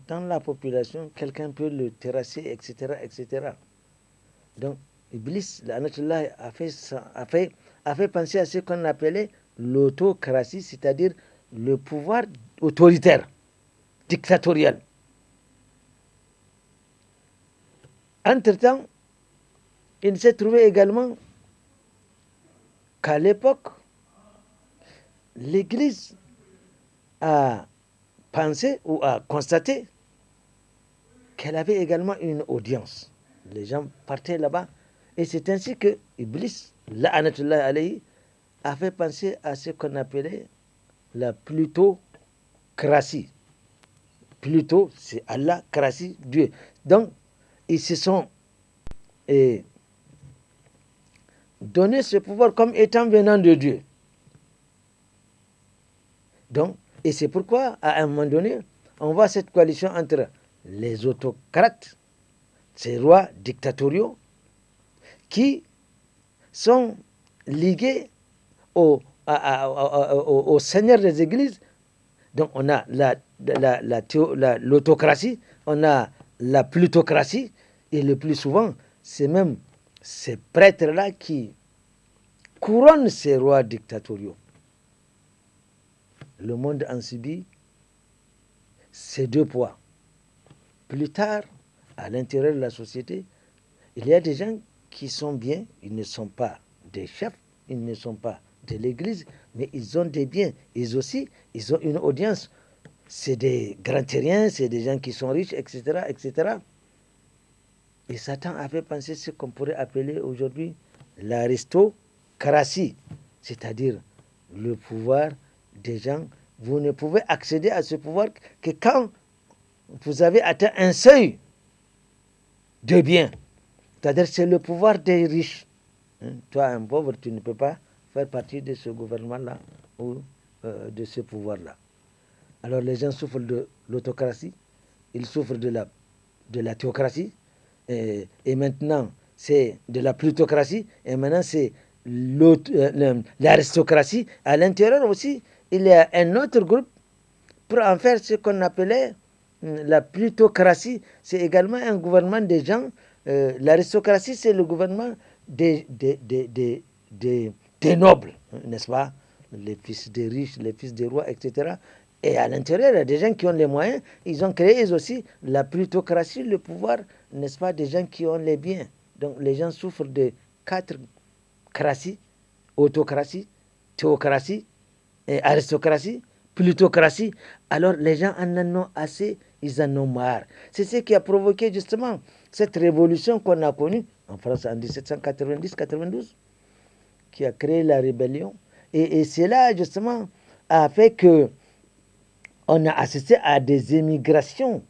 dans la population, quelqu'un peut le terrasser, etc., etc. Donc, Iblis, a fait penser à ce qu'on appelait l'autocratie, c'est-à-dire le pouvoir autoritaire, dictatorial. Entre-temps, il s'est trouvé également qu'à l'époque, l'Église a pensé ou a constaté qu'elle avait également une audience. Les gens partaient là-bas. Et c'est ainsi que Iblis, la'anatullahi alayhi, a fait penser à ce qu'on appelait la plutocratie. Pluto, c'est Allah, cratie, Dieu. Donc, ils se sont donné ce pouvoir comme étant venant de Dieu. Donc, et c'est pourquoi, à un moment donné, on voit cette coalition entre les autocrates, ces rois dictatoriaux, qui sont ligués au seigneur des églises. Donc, on a l'autocratie, on a la plutocratie, et le plus souvent, c'est même ces prêtres-là qui couronnent ces rois dictatoriaux. Le monde en subit ces deux poids. Plus tard, à l'intérieur de la société, il y a des gens qui sont bien, ils ne sont pas des chefs, ils ne sont pas de l'église, mais ils ont des biens. Ils aussi, ils ont une audience. C'est des grands terriens, c'est des gens qui sont riches, etc., etc. Et Satan avait pensé ce qu'on pourrait appeler aujourd'hui l'aristocratie, c'est-à-dire le pouvoir des gens. Vous ne pouvez accéder à ce pouvoir que quand vous avez atteint un seuil de bien. C'est-à-dire c'est le pouvoir des riches. Toi, un pauvre, tu ne peux pas faire partie de ce gouvernement-là ou de ce pouvoir-là. Alors les gens souffrent de l'autocratie, ils souffrent de la théocratie, et maintenant c'est de la plutocratie, et maintenant c'est l'aristocratie. À l'intérieur aussi, il y a un autre groupe pour en faire ce qu'on appelait la plutocratie. C'est également un gouvernement des gens. L'aristocratie, c'est le gouvernement des nobles, n'est-ce pas? Les fils des riches, les fils des rois, etc. Et à l'intérieur, il y a des gens qui ont les moyens. Ils ont créé aussi la plutocratie, le pouvoir, n'est-ce pas, des gens qui ont les biens. Donc les gens souffrent de 4 craties: autocratie, théocratie, aristocratie, plutocratie. Alors les gens en ont assez, ils en ont marre. C'est ce qui a provoqué justement cette révolution qu'on a connue en France en 1790-92, qui a créé la rébellion. Et cela justement a fait que on a assisté à des émigrations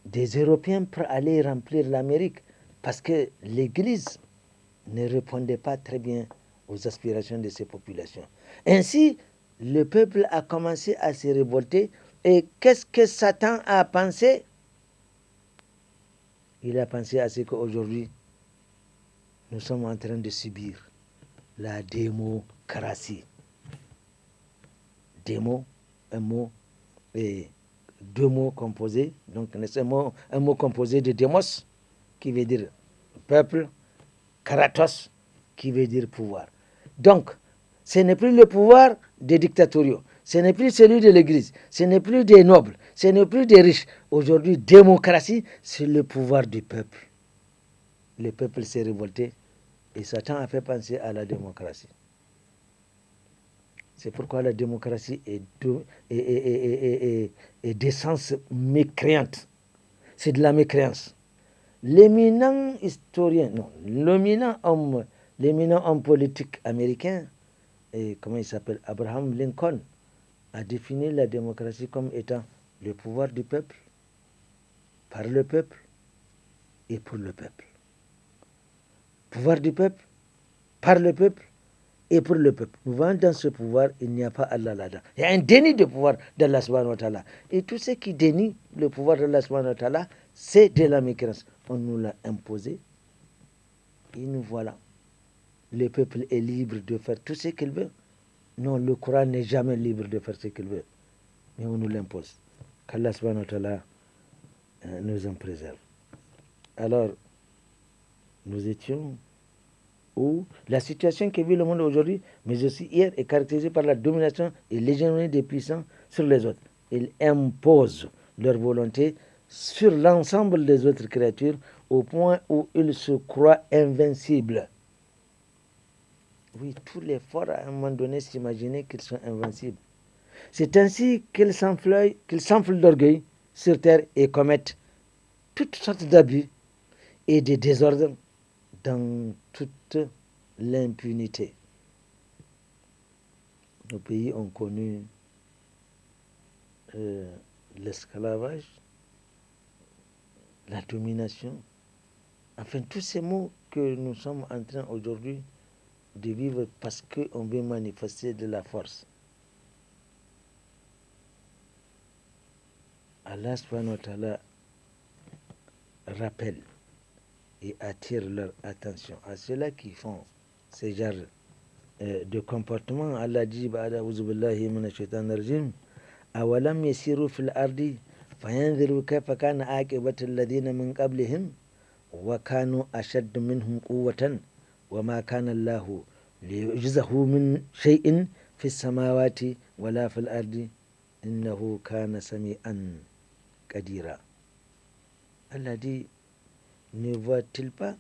des Européens pour aller remplir l'Amérique, parce que l'Église ne répondait pas très bien aux aspirations de ces populations. Ainsi, le peuple a commencé à se révolter. Et qu'est-ce que Satan a pensé? Il a pensé à ce qu'aujourd'hui, nous sommes en train de subir la démocratie. Démo, un mot, et deux mots composés. Donc, c'est un mot composé de démos, qui veut dire peuple, kratos, qui veut dire pouvoir. Donc, ce n'est plus le pouvoir des dictatoriaux, ce n'est plus celui de l'Église, ce n'est plus des nobles, ce n'est plus des riches. Aujourd'hui, démocratie, c'est le pouvoir du peuple. Le peuple s'est révolté et Satan a fait penser à la démocratie. C'est pourquoi la démocratie est d'essence mécréante. C'est de la mécréance. L'éminent historien, non, l'éminent homme politique américain, comment il s'appelle, Abraham Lincoln, a défini la démocratie comme étant le pouvoir du peuple, par le peuple et pour le peuple. Pouvoir du peuple, par le peuple et pour le peuple. Nous voyons dans ce pouvoir, il n'y a pas Allah là-dedans. Il y a un déni de pouvoir d'Allah subhanahu wa ta'ala. Et tout ce qui dénie le pouvoir d'Allah subhanahu wa ta'ala, c'est de la mécréance. On nous l'a imposé et nous voilà. Le peuple est libre de faire tout ce qu'il veut. Non, le Coran n'est jamais libre de faire ce qu'il veut. Mais on nous l'impose. Qu'Allah subhanahu wa ta'ala nous en préserve. Alors, nous étions où la situation que vit le monde aujourd'hui, mais aussi hier, est caractérisée par la domination et l'hégémonie des puissants sur les autres. Ils imposent leur volonté sur l'ensemble des autres créatures au point où ils se croient invincibles. Oui, tous les forts, à un moment donné, s'imaginaient qu'ils sont invincibles. C'est ainsi qu'ils s'enflent d'orgueil sur terre et commettent toutes sortes d'abus et de désordres dans toute l'impunité. Nos pays ont connu l'esclavage, la domination, enfin tous ces mots que nous sommes en train aujourd'hui de vivre parce qu'on veut manifester de la force. Allah subhanahu wa ta'ala rappelle et attire leur attention à ceux-là qui font ce genre de comportement. Allah dit A'udhu billahi minash shaitanir rajim awalam yasiru fil ardi fayanziru kayfa kana aqibatu alladhina min qablihim wa kanu ashadda minhum quwwatan wa ma kana Allahu liyujzahu min shay'in fis samawati wala fil ardi innahu kana sami'an qadira. Allah dit, ne voit-il pas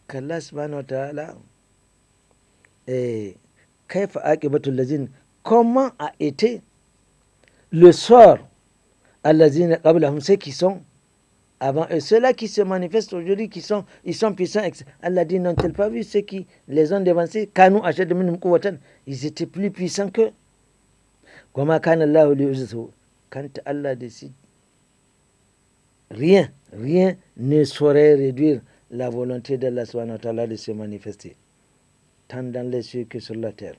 qu'Allah subhanahu wa ta'ala kayfa aqibatul lazine, comment a été le sort allazina qablahum, ceux qui sont avant eux, ceux-là qui se manifestent aujourd'hui, ils sont puissants. Allah dit, n'ont-ils pas vu ceux qui les ont devancés? Kanu ashad minhum quwwatan, ils étaient plus puissants qu'eux. Wama kana Allahu liyujzahu, quand Allah décide, rien ne saurait réduire la volonté d'Allah subhanahu wa ta'ala de se manifester, tant dans les cieux que sur la terre.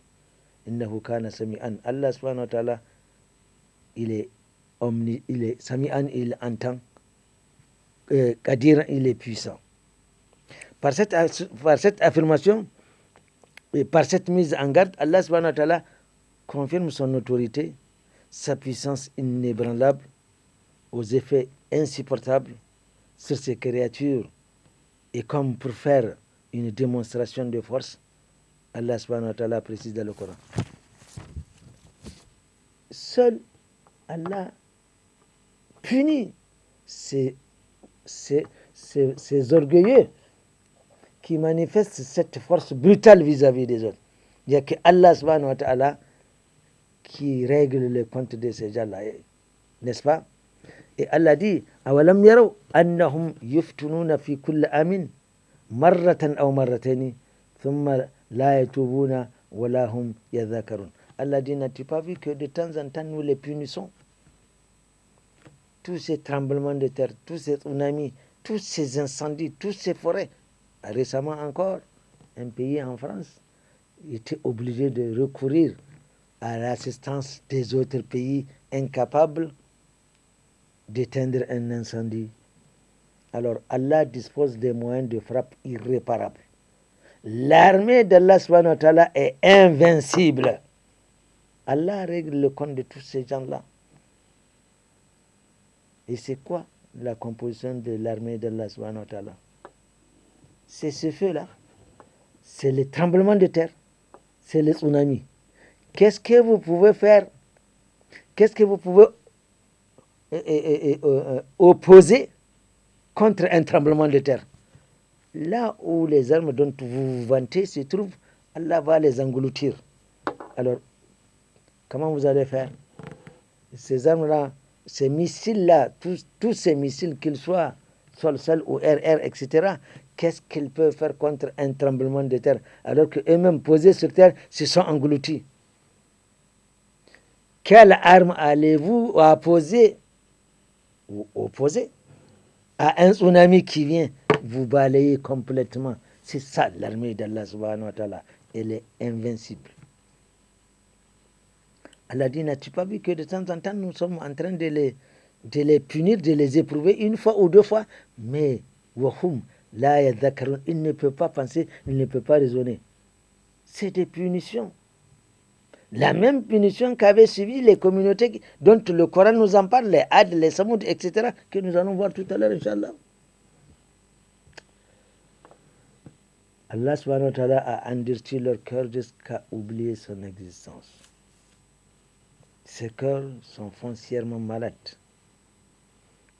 Innahu kana sami'an, Allah subhanahu wa ta'ala, il est sami'an, il entend, Qadir, il est puissant. Par cette affirmation et par cette mise en garde, Allah subhanahu wa ta'ala confirme son autorité, sa puissance inébranlable, aux effets insupportables sur ces créatures. Et comme pour faire une démonstration de force, Allah subhanahu wa ta'ala précise dans le Coran. Seul Allah punit ces orgueilleux qui manifestent cette force brutale vis-à-vis des autres. Il n'y a que Allah subhanahu wa ta'ala qui règle les comptes de ces gens-là, n'est-ce pas? Et Allah dit, awalam yaraw annahum yuftununa fi kulli amin marratan aw marrataini thumma la yatubuna wa la hum yadhakkarun. Allah dit, n'as-tu pas vu que de temps en temps nous les punissons? Tous ces tremblements de terre, tous ces tsunamis tous ces incendies, toutes ces forêts. Récemment encore, un pays en France était obligé de recourir à l'assistance des autres pays incapables d'éteindre un incendie. Alors Allah dispose des moyens de frappe irréparables. L'armée d'Allah subhanahu wa ta'ala est invincible. Allah règle le compte de tous ces gens-là. Et c'est quoi la composition de l'armée d'Allah subhanahu wa ta'ala? C'est ce feu-là. C'est le tremblement de terre. C'est le tsunami. Qu'est-ce que vous pouvez faire? Qu'est-ce que vous pouvez opposer contre un tremblement de terre? Là où les armes dont vous vous vantez se trouvent, Allah va les engloutir. Alors, comment vous allez faire? Ces armes-là, ces missiles-là, tous ces missiles, qu'ils soient sol, ou air, etc., qu'est-ce qu'ils peuvent faire contre un tremblement de terre alors qu'eux-mêmes posés sur terre se sont engloutis? Quelle arme allez-vous opposer à un tsunami qui vient vous balayer complètement? C'est ça l'armée d'Allah subhanahu wa ta'ala. Elle est invincible. Allah dit, n'as-tu pas vu que de temps en temps nous sommes en train de les punir, de les éprouver une fois ou deux fois, mais wahum la yadhakkarun, il ne peut pas penser, il ne peut pas raisonner. C'est des punitions. La même punition qu'avaient suivi les communautés dont le Coran nous en parle, les Ad, les Samoud, etc., que nous allons voir tout à l'heure, Inch'Allah. Allah subhanahu wa ta'ala a endurci leur cœur jusqu'à oublier son existence. Ces cœurs sont foncièrement malades,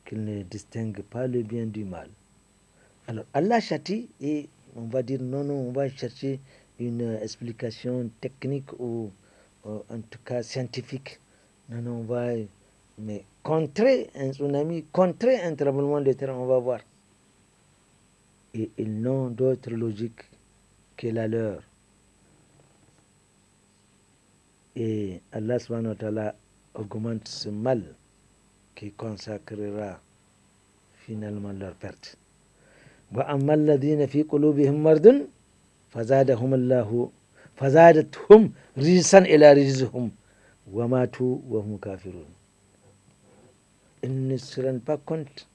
qu'ils ne distinguent pas le bien du mal. Alors Allah châtie et on va dire non, on va chercher une explication technique ou en tout cas scientifique. Non, on va mais contrer un tsunami, contrer un tremblement de terre, on va voir. Et ils n'ont d'autre logique que la leur. Et Allah subhanahu wa ta'ala augmente ce mal qui consacrera finalement leur perte. وأما الذين في قلوبهم مرض فزادتهم رجسا إلى رجسهم وماتوا وهم كافرون. Ils ne se rendent pas compte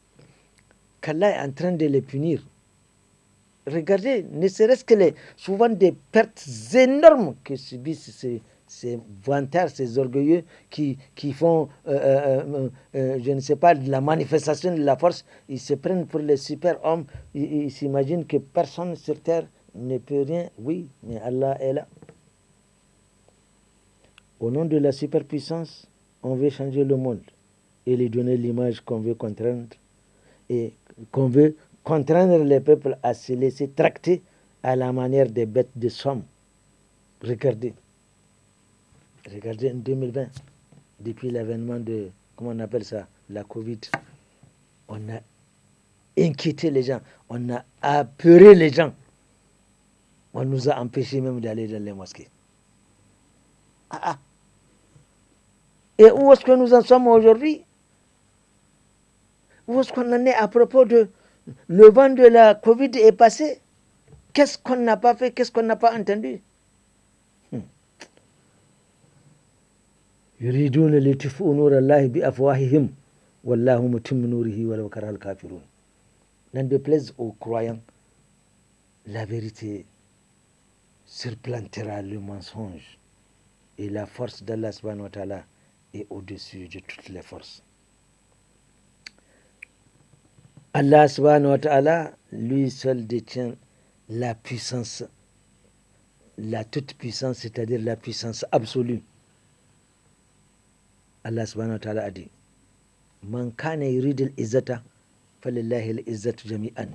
qu'Allah est en train de les punir. Regardez, ne serait-ce que souvent des pertes énormes que subissent ces vantards, ces orgueilleux qui font, je ne sais pas, de la manifestation de la force. Ils se prennent pour les super-hommes. Ils s'imaginent que personne sur terre ne peut rien. Oui, mais Allah est là. Au nom de la superpuissance, on veut changer le monde et lui donner l'image qu'on veut contraindre et qu'on veut contraindre les peuples à se laisser tracter à la manière des bêtes de somme. Regardez en 2020, depuis l'avènement de, comment on appelle ça, la Covid, on a inquiété les gens, on a apeuré les gens, on nous a empêchés même d'aller dans les mosquées. Et où est-ce que nous en sommes aujourd'hui? Où est-ce qu'on en est à propos de le vent de la Covid est passé? Qu'est-ce qu'on n'a pas fait? Qu'est-ce qu'on n'a pas entendu? يريدون ليطفئوا نور الله بأفواههم والله متم نوره ولو كره الكافرون. N'en déplaise aux croyants, la vérité surplantera le mensonge et la force d'Allah subhanahu wa ta'ala est au-dessus de toutes les forces. Allah subhanahu wa ta'ala, lui seul détient la puissance, la toute puissance, c'est-à-dire la puissance absolue. Allah subhanahu wa ta'ala a dit, Man kana yuridu al-izzata falillahi al-izzatu jami'an.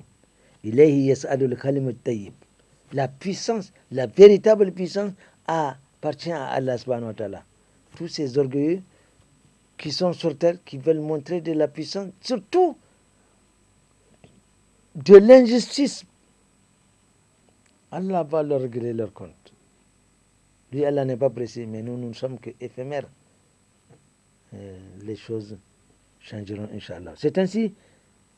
Ilayhi yas'adu al-kalimu at-tayyib. La puissance, la véritable puissance appartient à Allah subhanahu wa ta'ala. Tous ces orgueilleux qui sont sur terre, qui veulent montrer de la puissance, surtout de l'injustice, Allah va leur régler leur compte. Lui, Allah n'est pas pressé, mais nous ne sommes qu'éphémères. Les choses changeront, Inch'Allah. C'est ainsi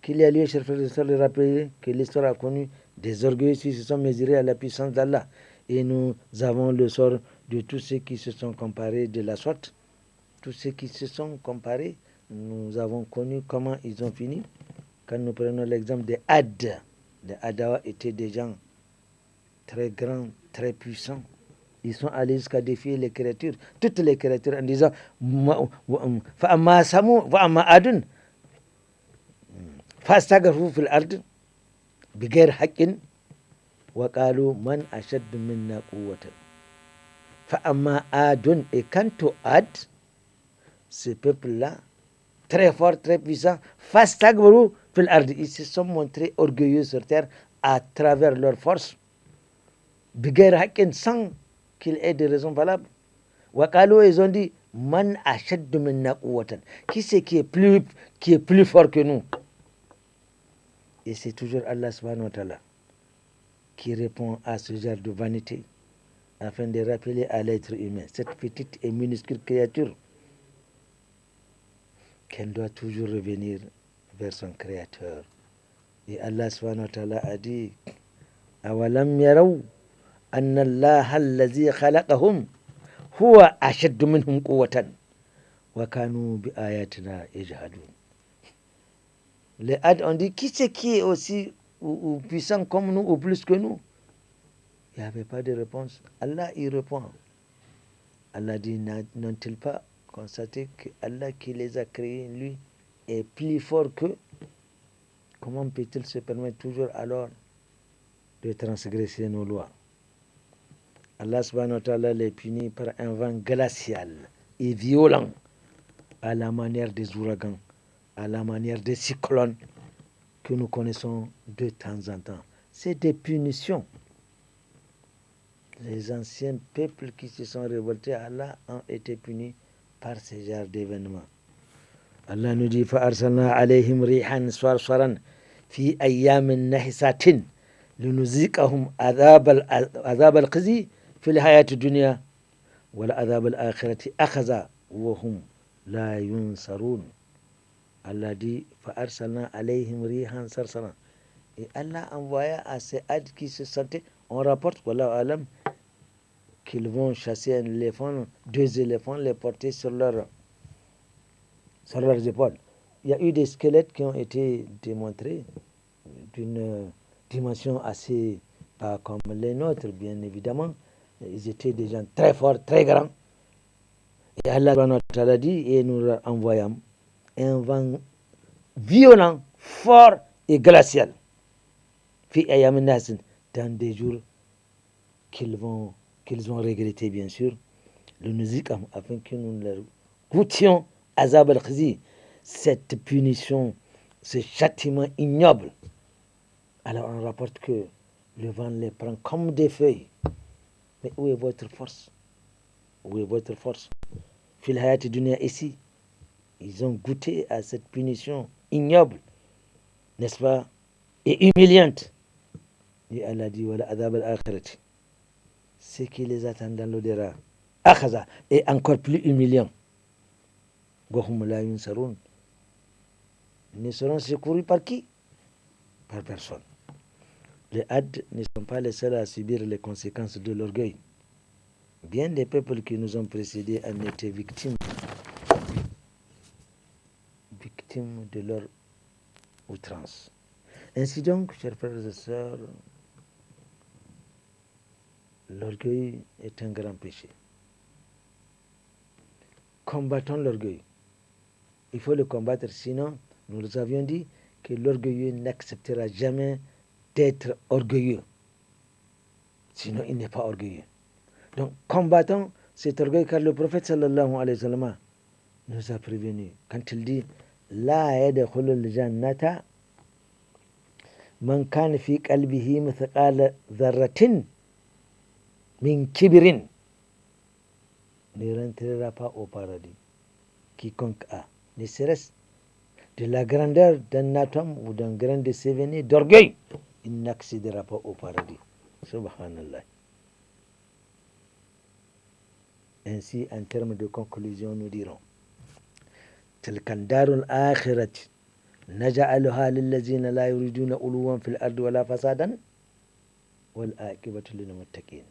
qu'il y a lieu, chers frères et sœurs, de rappeler que l'histoire a connu des orgueils qui se sont mesurés à la puissance d'Allah. Et nous avons le sort de tous ceux qui se sont comparés de la sorte. Tous ceux qui se sont comparés, nous avons connu comment ils ont fini. Quand nous prenons l'exemple des Ad, les Adawa étaient des gens très grands, très puissants. Ils sont allés jusqu'à défier les créatures, toutes les créatures, en disant فَأَمَّا سَمُوا وَأَمَّا عَادٌ فَاسْتَكْبَرُوا فِي الْأَرْضِ بِغَيْرِ حَقٍّ وَقَالُوا مَنْ أَشَدُّ مِنَّا قُوَّةً. فَأَمَّا عَادٌ, et quant aux Ad, ce peuple-là, très fort, très puissant, فَاسْتَكْبَرُوا فِي الْأَرْضِ, ils se sont montrés orgueilleux sur terre à travers leur force, بِغَيْرِ حَقٍّ, sans qu'il ait des raisons valables. Wakalo, ils ont dit, Man ashaddu minna quwwatan. Qui c'est qui est plus fort que nous? Et c'est toujours Allah subhanahu wa ta'ala qui répond à ce genre de vanité afin de rappeler à l'être humain, cette petite et minuscule créature, qu'elle doit toujours revenir vers son créateur. Et Allah subhanahu wa ta'ala a dit, Awalam yaraw anna Allah allazi khalaqahum huwa ashaddu minhum quwwatan wa kanu bi ayatina yajhadun. Les Had ont dit, qui c'est qui est aussi ou puissant comme nous ou plus que nous? Il n'y avait pas de réponse. Allah y répond. Allah dit, n'ont-ils pas constaté que Allah qui les a créés, lui, est plus fort qu'eux? Comment peut-il se permettre toujours alors de transgresser nos lois? Allah subhanahu wa ta'ala les punit par un vent glacial et violent, à la manière des ouragans, à la manière des cyclones que nous connaissons de temps en temps. C'est des punitions. Les anciens peuples qui se sont révoltés à Allah ont été punis par ce genre d'événements. Allah nous dit فَأَرْسَلْنَا عَلَيْهِمْ رِيحًا صَرْصَرًا فِي أَيَّامٍ نَحِسَاتٍ لِنُذِيقَهُمْ عَذَابَ الْخِزْيِ فِي الْحَيَاةِ الدُّنْيَا وَلَعَذَابُ الْآخِرَةِ أَخْزَىٰ وَهُمْ لَا يُنصَرُونَ. Allah dit فَأَرْسَلْنَا عَلَيْهِمْ رِيحًا صَرْصَرًا. Et Allah envoya à ces Had qui se sentaient, on rapporte wallahu alam, qu'ils vont chasser un éléphant, 2 éléphants, les porter sur leurs épaules. Il y a eu des squelettes qui ont été démontrés d'une dimension assez, pas comme les nôtres, bien évidemment. Ils étaient des gens très forts, très grands. Et Allah a dit, et nous envoyons un vent violent, fort et glacial. Dans des jours qu'ils ont regretté, bien sûr, le nuzikam, afin que nous leur goûtions azab al-khizi, cette punition, ce châtiment ignoble. Alors on rapporte que le vent les prend comme des feuilles. Mais où est votre force? Où est votre force? Fil hayati dunya, ici, ils ont goûté à cette punition ignoble, n'est-ce pas, et humiliante. Et Allah dit, voilà azab al-akhirati, ce qui les attend dans l'au-delà, akhaza, est encore plus humiliant. Wahum la yunsarun. Ils ne seront secourus par qui? Par personne. Les Had ne sont pas les seuls à subir les conséquences de l'orgueil. Bien des peuples qui nous ont précédés en étaient victimes de leur outrance. Ainsi donc, chers frères et sœurs, l'orgueil est un grand péché. Combattons l'orgueil. Il faut le combattre, sinon, nous avions dit que l'orgueilleux n'acceptera jamais d'être orgueilleux. Sinon, il n'est pas orgueilleux. Donc, combattons cet orgueil, car le prophète sallallahu alayhi wa sallam nous a prévenus. Quand il dit La yadkhulul jannata man kana fi qalbihi mithqala dharratin min kibrin, ne rentrera pas au paradis quiconque a, ne serait-ce de la grandeur d'un atome ou d'un grain de sévéné d'orgueil, il n'accédera pas au paradis. Subhanallah. Ainsi, en termes de conclusion, nous dirons تلك الدار الآخرة نجعلها للذين لا يريدون علوا في الأرض ولا فسادا والعاقبة للمتقين.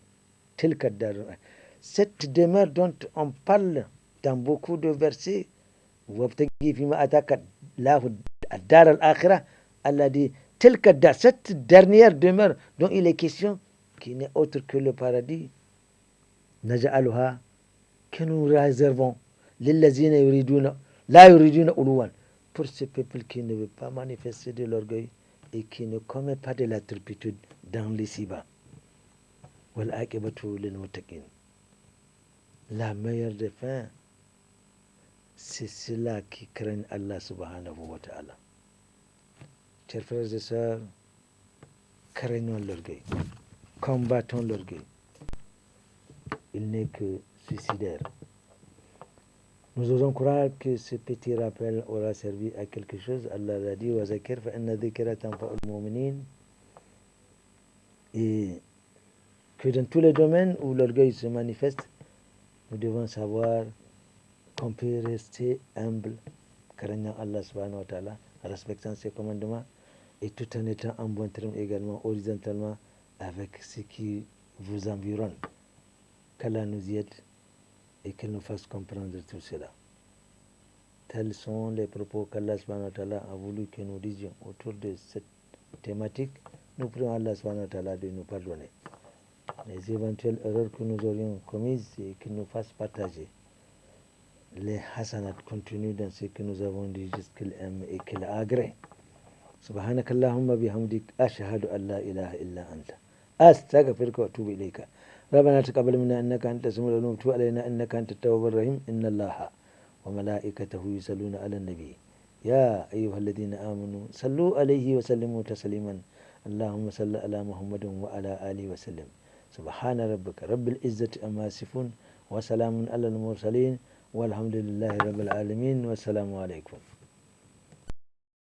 تلك الدار. Cette demeure dont on parle dans beaucoup de versets, وابتغي فيما آتاك الله الدار الآخرة, Allah dit تلك الدار, cette dernière demeure dont il est question, qui n'est autre que le paradis, نجعلها, que nous réservons للذين يريدون لا يريدون علوا, pour ce peuple qui ne veut pas manifester de l'orgueil et qui ne commet pas de la turpitude dans les ici-bas. والعاقبة للمتقين. La meilleure des fins, c'est ceux-là qui craignent Allah subhanahu wa ta'ala. Chers frères et sœurs, craignons l'orgueil, combattons l'orgueil. Il n'est que suicidaire. Nous osons croire que ce petit rappel aura servi à quelque chose. Allah a dit وَذَكِرْ فَإِنَّ ذِكْرَ تَنْفَعُ الْمُؤْمِنِينَ. Et que dans tous les domaines où l'orgueil se manifeste, nous devons savoir qu'on peut rester humble, craignant Allah subhanahu wa ta'ala, respectant ses commandements, et tout en étant en bon terme également, horizontalement, avec ce qui vous environne. Qu'Allah nous y aide et qu'il nous fasse comprendre tout cela. Tels sont les propos qu'Allah subhanahu wa ta'ala a voulu que nous disions autour de cette thématique. Nous prions Allah subhanahu wa ta'ala de nous pardonner les éventuelles erreurs que nous aurions commises et qu'il nous fasse partager les hasanat contenues dans ce que nous avons dit jusqu'il aime et qu'il agrée. سبحانك اللهم بحمدك أشهد أن لا إله إلا أنت أستغفرك وأتوب إليك. ربنا تقبل منا إنك أنت السميع العليم وتب علينا إنك أنت التواب الرحيم. إن الله وملائكته يصلون على النبي يا أيها الذين آمنوا صلوا عليه وسلموا تسليما. اللهم صل على محمد وعلى آله وسلم. سبحان ربك رب العزة عما يصفون وسلام على المرسلين والحمد لله رب العالمين والسلام عليكم.